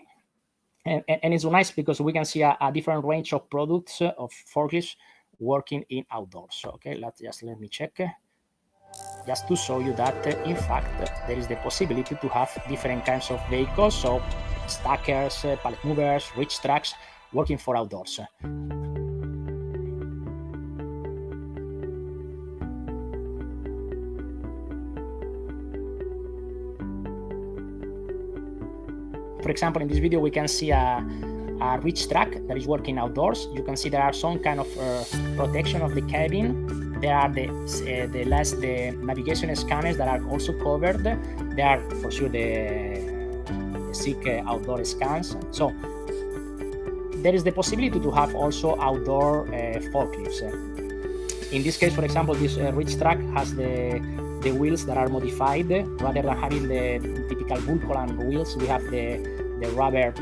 and it's nice because we can see a different range of products of forklifts working in outdoors. So, okay, let me check. Just to show you that, in fact, there is the possibility to have different kinds of vehicles, so stackers, pallet movers, reach trucks, working for outdoors. For example, in this video, we can see a reach truck that is working outdoors. You can see there are some kind of protection of the cabin. There are the navigation scanners that are also covered. There are for sure the SICK outdoor scans. So there is the possibility to have also outdoor forklifts. In this case, for example, this reach truck has the wheels that are modified. Rather than having the typical Vulcan wheels, we have the rubber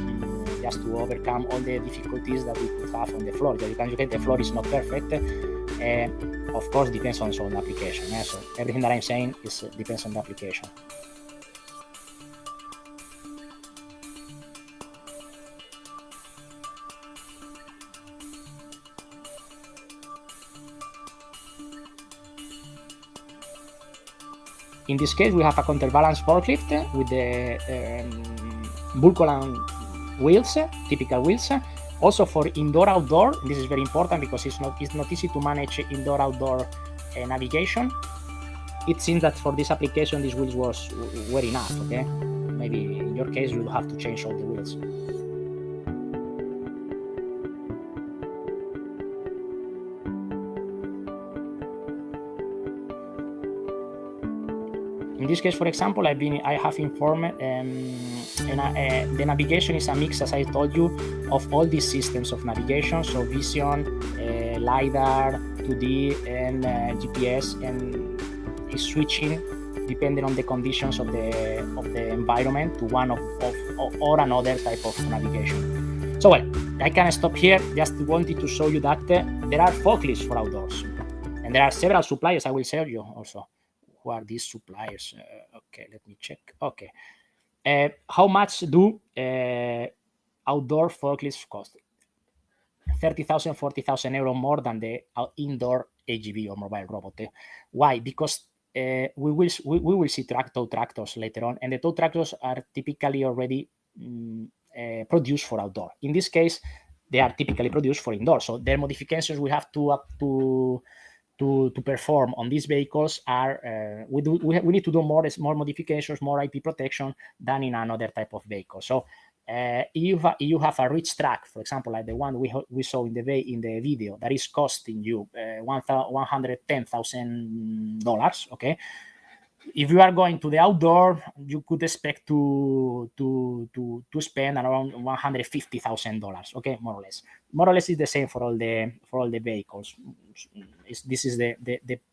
just to overcome all the difficulties that we could have on the floor. So you can the floor is not perfect. Of course, depends on the application. Yeah? So everything that I'm saying depends on the application. In this case, we have a counterbalance forklift with the Vulcan wheels, typical wheels. Also for indoor-outdoor, this is very important because it's not easy to manage indoor-outdoor navigation. It seems that for this application, these wheels were enough. Okay, maybe in your case you'll have to change all the wheels. In this case, for example, I have informed, the navigation is a mix, as I told you, of all these systems of navigation, so vision, LiDAR, 2D, and GPS, and is switching depending on the conditions of the environment to one or another type of navigation. So well, I can stop here. Just wanted to show you that there are forklifts for outdoors, and there are several suppliers. I will show you also. Who are these suppliers? Okay, let me check. Okay. How much do outdoor forklifts cost? 30,000, 40,000 euro more than the indoor AGV or mobile robot. Why? Because we will see tow tractors later on, and the tow tractors are typically already produced for outdoor. In this case, they are typically produced for indoor. So their modifications we have to perform on these vehicles are we need to do more modifications, more IP protection than in another type of vehicle. So you have a reach track, for example, like the one we saw in the video, that is costing you $110,000. Okay, if you are going to the outdoor, you could expect to spend around $150,000. Okay, more or less. More or less is the same for all the vehicles. This is the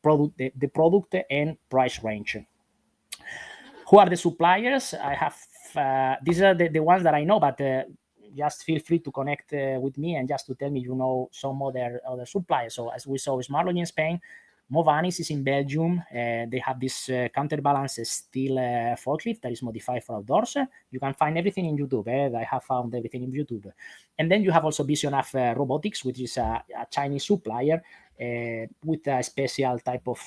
product and price range. Who are the suppliers? I have these are the ones that I know, but just feel free to connect with me and just to tell me some other suppliers. So as we saw, Smartlogy in Spain. Movanis is in Belgium. They have this counterbalance steel forklift that is modified for outdoors. You can find everything in YouTube. I have found everything in YouTube. And then you have also Visionaf Robotics, which is a Chinese supplier with a special type of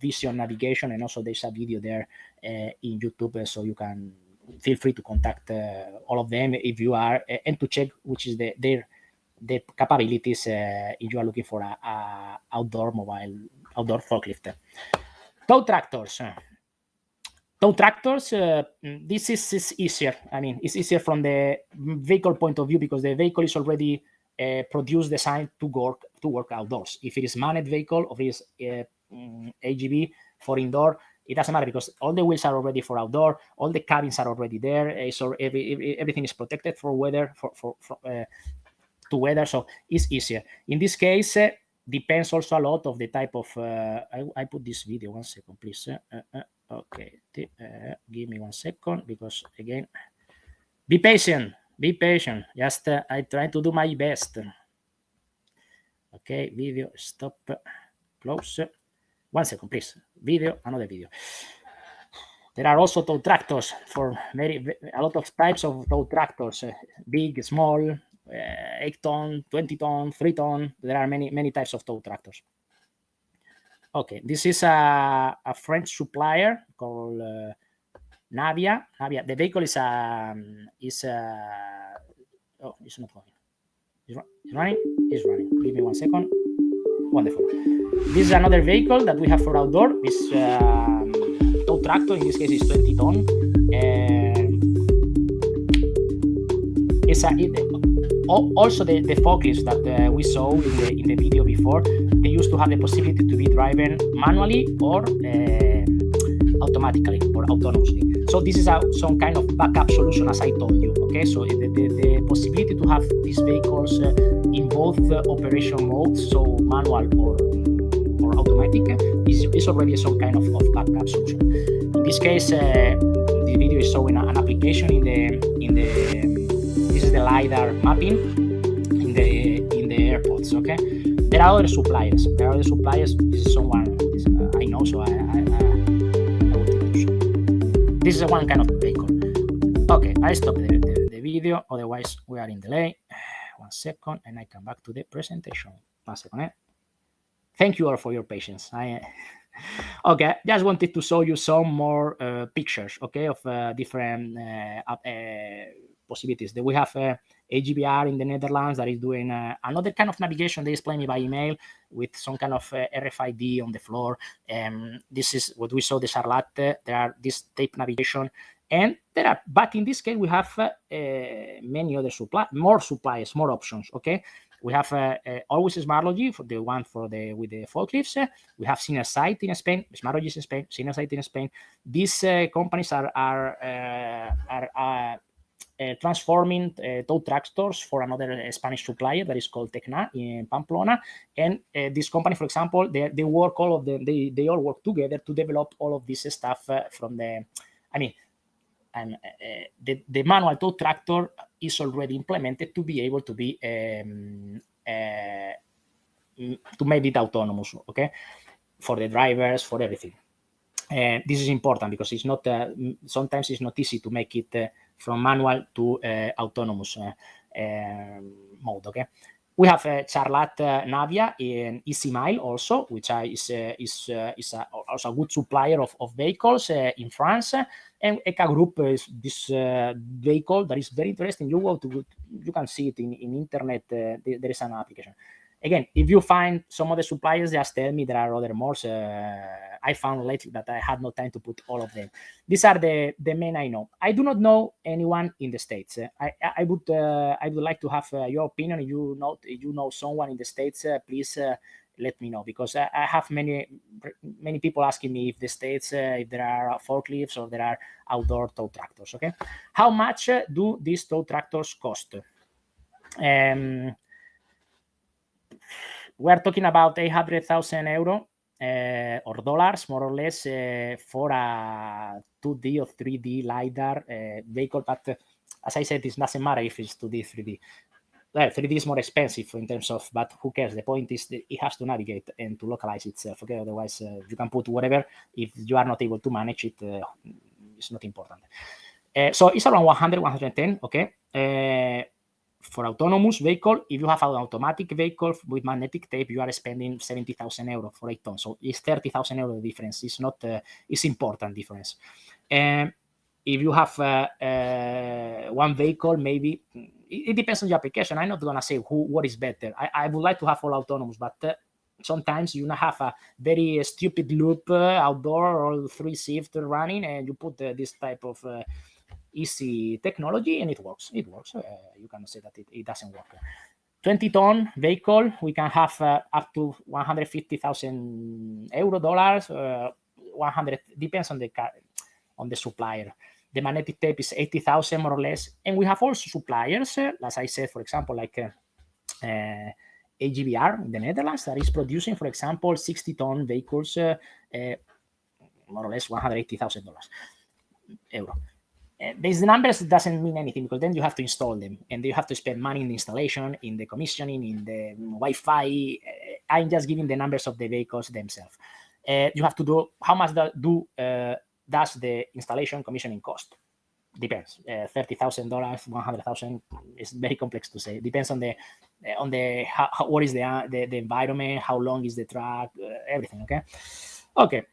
vision navigation. And also there's a video there in YouTube, so you can feel free to contact all of them if you are, and to check which is the capabilities if you are looking for a outdoor forklift. Tow tractors. Tow tractors, this is easier. I mean, it's easier from the vehicle point of view because the vehicle is already produced, designed to work outdoors. If it is manned vehicle or it is AGV for indoor, it doesn't matter because all the wheels are already for outdoor, all the cabins are already there, so everything is protected for weather, to weather, so it's easier. In this case, depends also a lot of the type of. I put this video 1 second, please. Okay, give me 1 second because again, be patient. Just I try to do my best. Okay, video stop, close. 1 second, please. Video, another video. There are also tow tractors for a lot of types of tow tractors, big, small, 8 ton, 20 ton, 3 ton. There are many types of tow tractors. Okay, this is a French supplier called Navia. The vehicle is oh, it's not going. It's running. It's running. Give me 1 second. Wonderful. This is another vehicle that we have for outdoor. This tow tractor, in this case, is 20 ton. Also the forklifts that we saw in the video before, they used to have the possibility to be driven manually or automatically or autonomously. So this is some kind of backup solution, as I told you. Okay, so the possibility to have these vehicles in both operation modes, so manual or automatic, is already some kind of backup solution. In this case, the video is showing an application in the this is the LiDAR mapping in the airports. Okay, there are other suppliers. This is someone I know, so I will take a shot. This is one kind of vehicle. Okay, I stop the video, otherwise we are in delay. 1 second, and I come back to the presentation. 1 second. Thank you all for your patience. Okay, just wanted to show you some more pictures, okay, of different possibilities. We have AGVR in the Netherlands that is doing another kind of navigation. They explained me by email with some kind of RFID on the floor. This is what we saw the Charlotte. There are this tape navigation, and but in this case we have many other more suppliers, more options. Okay, we have always Smartlogy for the one with the forklifts. We have Sinersight in Spain, Smartlogy in Spain, Sinersight in Spain. These companies are transforming tow tractors for another Spanish supplier that is called Tecna in Pamplona. And this company, for example, they work all of them. They all work together to develop all of this stuff from the. I mean, and the manual tow tractor is already implemented to be able to be to make it autonomous. Okay, for the drivers, for everything. This is important because it's not sometimes it's not easy to make it from manual to autonomous mode. Okay, we have Charlotte Navia in Easy Mile also, which is also a good supplier of vehicles in France. And Eka Group is this vehicle that is very interesting. You can see it in internet. There is an application. Again, if you find some other suppliers, just tell me. There are other more. I found lately that I had no time to put all of them. These are the main I know. I do not know anyone in the States. I would like to have your opinion. If you know someone in the States, please let me know, because I have many people asking me if the States if there are forklifts or there are outdoor tow tractors. Okay, how much do these tow tractors cost? We're talking about 800,000 euro or dollars, more or less, for a 2D or 3D LiDAR vehicle. But as I said, it doesn't matter if it's 2D, 3D. Well, 3D is more expensive in terms of, but who cares? The point is that it has to navigate and to localize itself. Okay, otherwise you can put whatever. If you are not able to manage it, it's not important. So it's around 100, 110. Okay. For autonomous vehicle, if you have an automatic vehicle with magnetic tape, you are spending 70,000 euro for 8 tons. So it's 30,000 euro difference. It's not. It's important difference. If if you have one vehicle, maybe it depends on the application. I'm not gonna say what is better. I would like to have all autonomous, but sometimes you have a very stupid loop outdoor or 3 shift running, and you put this type of easy technology, and it works. It works. You cannot say that it doesn't work. 20-ton vehicle, we can have up to 150,000 euro dollars. 100 depends on the supplier. The magnetic tape is 80,000 more or less, and we have also suppliers, as I said, for example, like AGVR in the Netherlands that is producing, for example, 60-ton vehicles, more or less $180,000 euro. These numbers doesn't mean anything because then you have to install them and you have to spend money in the installation, in the commissioning, in the Wi-Fi. I'm just giving the numbers of the vehicles themselves. You have to do how much does the installation commissioning cost? Depends. $30,000, $100,000 is very complex to say. Depends on what is the environment, how long is the track, everything. Okay.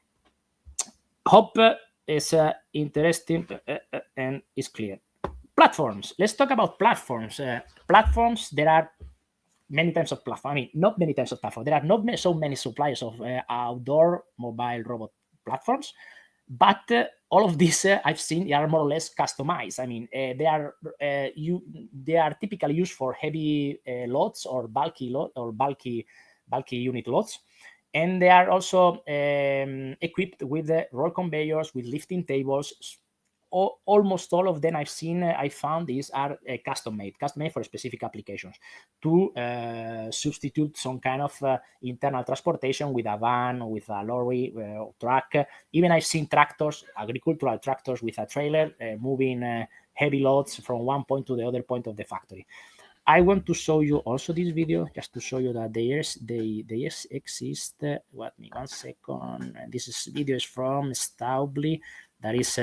Hope is interesting and is clear. Platforms. Let's talk about platforms. Platforms. There are many types of platform. I mean, not many types of platform. There are not so many suppliers of outdoor mobile robot platforms, but all of these I've seen are more or less customized. I mean, they are typically used for heavy loads or bulky unit loads. And they are also equipped with roll conveyors, with lifting tables. Almost all of them I found these are custom made for specific applications to substitute some kind of internal transportation with a van, with a lorry, truck. Even I've seen tractors, agricultural tractors with a trailer moving heavy loads from one point to the other point of the factory. I want to show you also this video just to show you that they exist. One second. This video is from Staubli, that is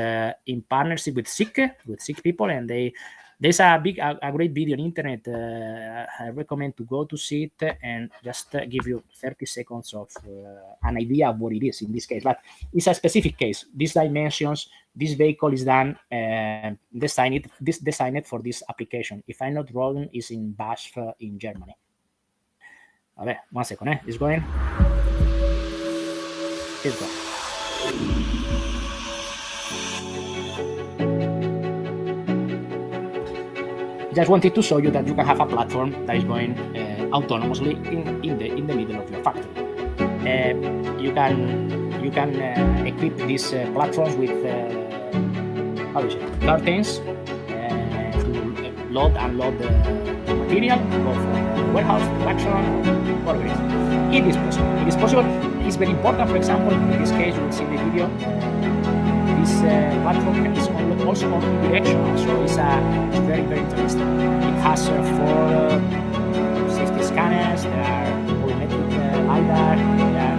in partnership with SICK people, and there's a great video on internet. I recommend to go to see it and just give you 30 seconds of an idea of what it is in this case. But it's a specific case. These dimensions, this vehicle is done, designed for this application. If I'm not wrong, it's in BASF in Germany. Okay, 1 second. It's going. It's going. Just wanted to show you that you can have a platform that is going autonomously in the middle of your factory. You can equip these platforms with curtains to load and unload the material, go from warehouse production, whatever it is. It is possible. It is possible. It's very important. For example, in this case, you will see in the video. This platform is also omnidirectional, so it's very, very interesting. It has 4 safety scanners, there are volumetric LiDAR, there are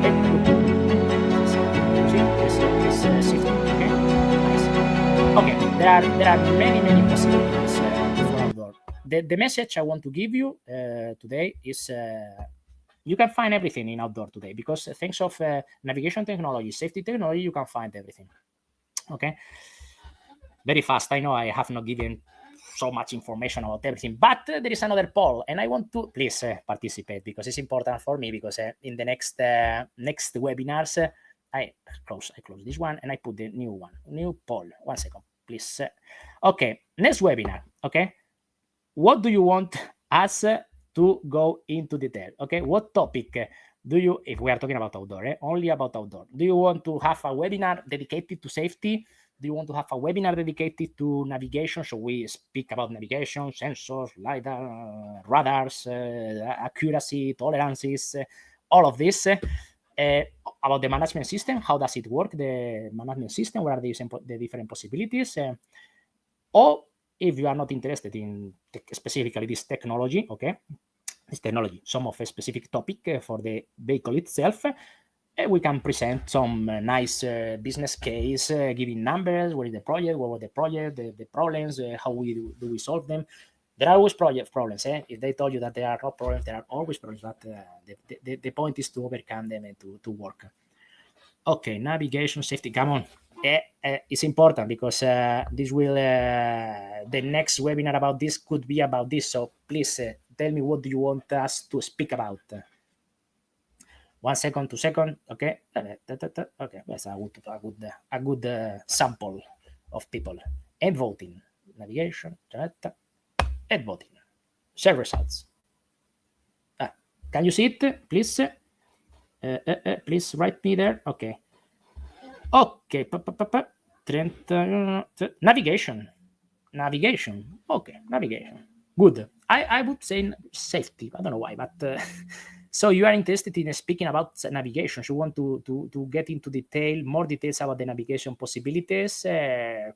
safety. Okay, nice. Okay, there are many possibilities for outdoor. The message I want to give you today is you can find everything in outdoor today because thanks of navigation technology, safety technology, you can find everything. Okay, very fast. I know I have not given so much information about everything, but there is another poll, and I want to please participate because it's important for me. Because in the next webinars, I close this one and I put the new poll. 1 second, please. Okay, next webinar. Okay, what do you want us to go into detail? Okay, what topic do you, if we are talking about outdoor, only about outdoor, do you want to have a webinar dedicated to safety? Do you want to have a webinar dedicated to navigation? So we speak about navigation, sensors, LiDAR, radars, accuracy, tolerances, all of this. About the management system, how does it work, the management system, what are the different possibilities? Or if you are not interested in specifically this technology, okay, some of a specific topic for the vehicle itself, we can present some nice business case, giving numbers, what is the project, what was the project, the problems, how do we solve them. There are always problems. If they told you that there are no problems, there are always problems, but the point is to overcome them and to work. Okay, navigation, safety, come on. it's important because this will the next webinar about this could be about this. So please tell me what do you want us to speak about. 1 second, 2 seconds. Okay, okay, that's a good sample of people. And voting, navigation, and voting. Share results. Can you see it, please? Please write me there. Okay. Okay. Navigation. Okay, navigation. Good. I would say safety. I don't know why, but so you are interested in speaking about navigation. You want to get into more details about the navigation possibilities,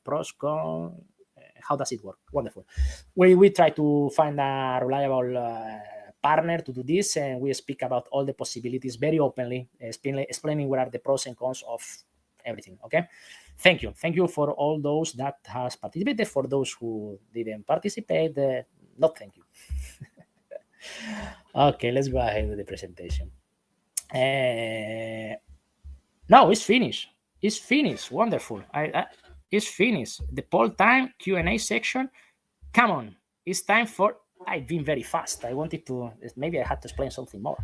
pros, cons. How does it work? Wonderful. We try to find a reliable partner to do this, and we speak about all the possibilities very openly, explaining what are the pros and cons of everything. Okay, thank you for all those that has participated. For those who didn't participate, not thank you. Okay, let's go ahead with the presentation. No, it's finished. Wonderful. It's finished. The poll time Q&A section. Come on, it's time for. I've been very fast. I wanted to. Maybe I had to explain something more.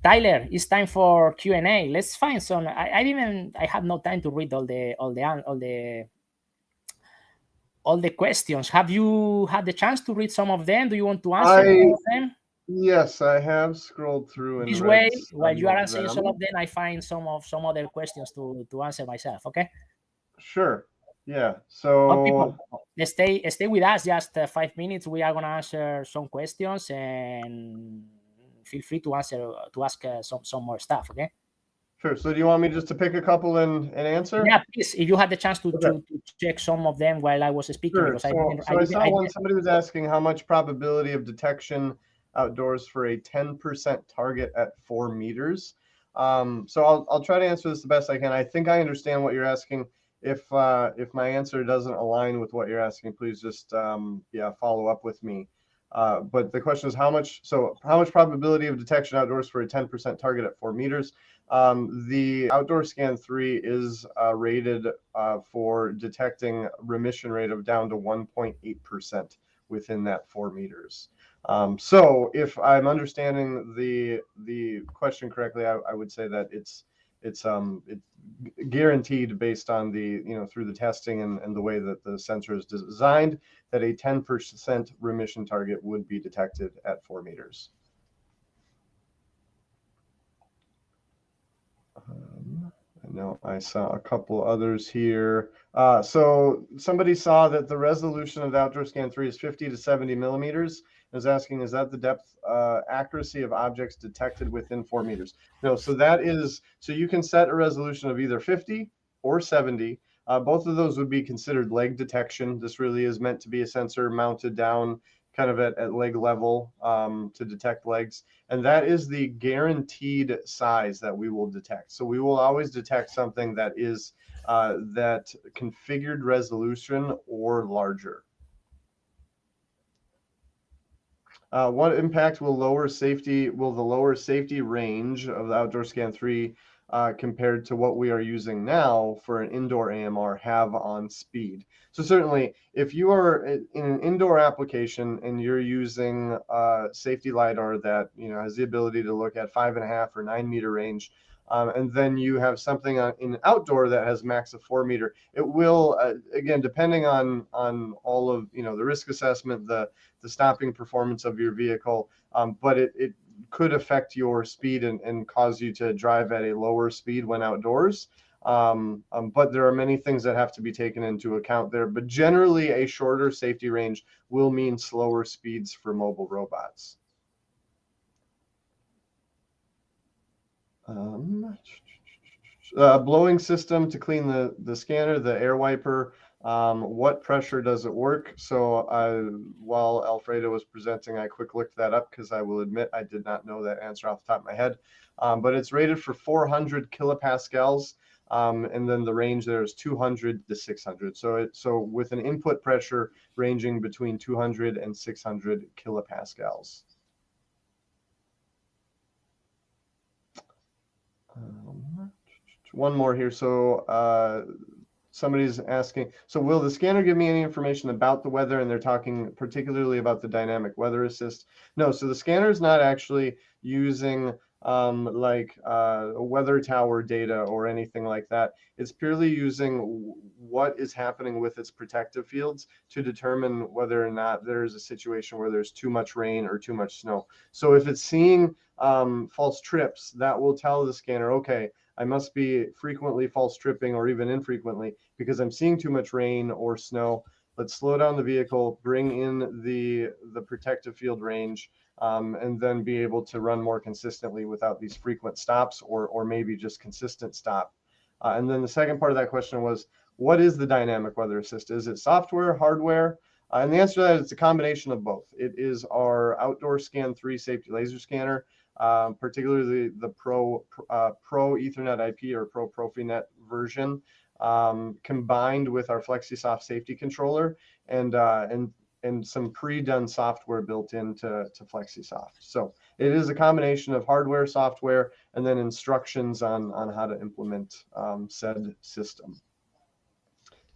Tyler, it's time for Q&A. Let's find some. I had no time to read all the questions. Have you had the chance to read some of them? Do you want to answer some of them?
Yes, I have scrolled through and
this way. While you are answering some of them, I find some other questions to answer myself. Okay.
Sure. Yeah. So
people, stay with us just 5 minutes. We are gonna answer some questions, and feel free to ask some more stuff. Okay.
Sure. So do you want me just to pick a couple and answer?
Yeah, please. If you had the chance to check some of them while I was speaking,
sure.
Because
I saw one. Somebody was asking how much probability of detection outdoors for a 10% target at 4 meters. So I'll try to answer this the best I can. I think I understand what you're asking. If my answer doesn't align with what you're asking, please just follow up with me. But the question is how much probability of detection outdoors for a 10% target at 4 meters? The Outdoor Scan 3 is rated for detecting remission rate of down to 1.8% within that 4 meters. So if I'm understanding the question correctly, I would say that it's guaranteed based on through the testing and the way that the sensor is designed, that a 10% remission target would be detected at 4 meters. I know I saw a couple others here. So somebody saw that the resolution of the Outdoor Scan 3 is 50 to 70 millimeters. I was asking, is that the depth accuracy of objects detected within 4 meters? No, so you can set a resolution of either 50 or 70. Both of those would be considered leg detection. This really is meant to be a sensor mounted down kind of at leg level to detect legs. And that is the guaranteed size that we will detect. So we will always detect something that is that configured resolution or larger. What impact will the lower safety range of the Outdoor Scan 3 compared to what we are using now for an indoor AMR have on speed? So certainly, if you are in an indoor application and you're using safety LiDAR that has the ability to look at 5.5 or 9 meter range, and then you have something in outdoor that has max of 4 meter, it will again, depending on all of the risk assessment, the stopping performance of your vehicle, but it could affect your speed and cause you to drive at a lower speed when outdoors. But there are many things that have to be taken into account there. But generally, a shorter safety range will mean slower speeds for mobile robots. Blowing system to clean the scanner, the air wiper. What pressure does it work? So while Alfredo was presenting, I quick looked that up because I will admit I did not know that answer off the top of my head. But it's rated for 400 kilopascals, and then the range there is 200 to 600. So with an input pressure ranging between 200 and 600 kilopascals. One more here. So somebody's asking, so will the scanner give me any information about the weather? And they're talking particularly about the dynamic weather assist. No, so the scanner is not actually using weather tower data or anything like that. It's purely using what is happening with its protective fields to determine whether or not there's a situation where there's too much rain or too much snow. So if it's seeing false trips, that will tell the scanner, okay, I must be frequently false tripping or even infrequently because I'm seeing too much rain or snow. Let's slow down the vehicle, bring in the protective field range, and then be able to run more consistently without these frequent stops or maybe just consistent stop. And then the second part of that question was, what is the dynamic weather assist? Is it software, hardware? And the answer to that is a combination of both. It is our outdoor scan 3 safety laser scanner, particularly the Pro Ethernet IP or Pro Profinet version, combined with our FlexiSoft safety controller and some pre-done software built into FlexiSoft. So it is a combination of hardware, software, and then instructions on how to implement said system.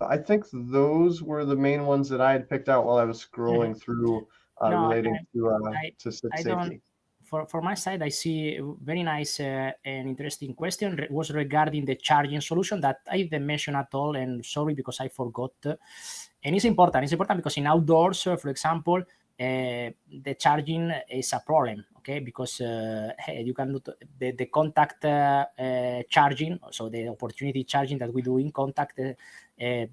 I think those were the main ones that I had picked out while I was scrolling through relating to safety.
For my side, I see a very nice and interesting question. It was regarding the charging solution that I didn't mention at all, and sorry because I forgot. And it's important. It's important because in outdoors, for example, the charging is a problem, okay? Because you can do the contact charging, so the opportunity charging that we do in contact,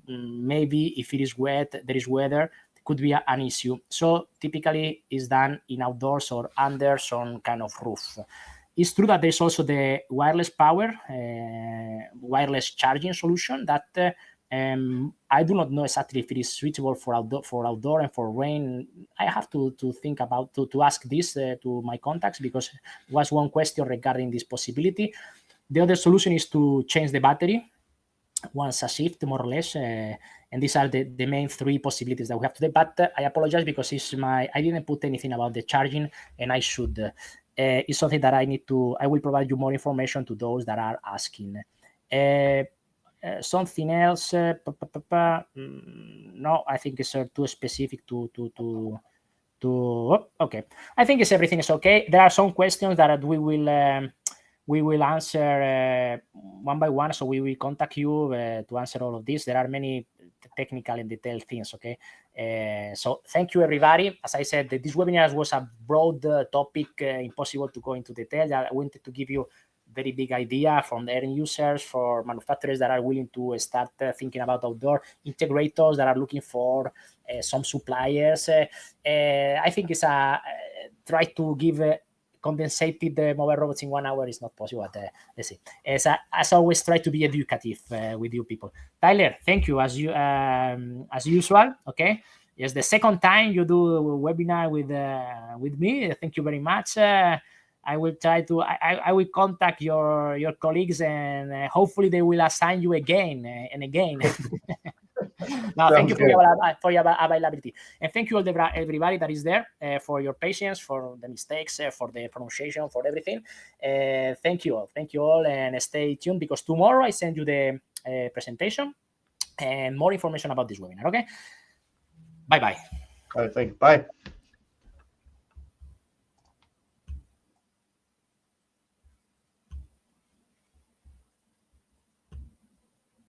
maybe if it is wet, there is weather, could be an issue. So typically is done in outdoors or under some kind of roof. It's true that there's also the wireless power, wireless charging solution that I do not know exactly if it is suitable for outdoor and for rain. I have to think about to ask this to my contacts because it was one question regarding this possibility. The other solution is to change the battery once a shift, more or less, and these are the main 3 possibilities that we have today. But I apologize because I didn't put anything about the charging, and I should. It's something that I will provide you more information to those that are asking. Something else? No, I think it's too specific to. Okay, I think everything is okay. There are some questions that we will answer one by one, so we will contact you to answer all of this. There are many technical and detailed things, okay? So thank you, everybody. As I said, this webinar was a broad topic, impossible to go into detail. I wanted to give you very big idea from the end users, for manufacturers that are willing to start thinking about outdoor, integrators that are looking for some suppliers. I think it's try to give condensated mobile robots in 1 hour is not possible. But, let's see. As always, try to be educative with you people. Tyler, thank you as usual. Okay, it's the second time you do a webinar with me. Thank you very much. I will try to. I will contact your colleagues and hopefully they will assign you again and again. No, thank you for your availability, and thank you all everybody that is there for your patience, for the mistakes, for the pronunciation, for everything. Thank you all, and stay tuned because tomorrow I send you the presentation and more information about this webinar. Okay, bye.
All right, thank you. Bye.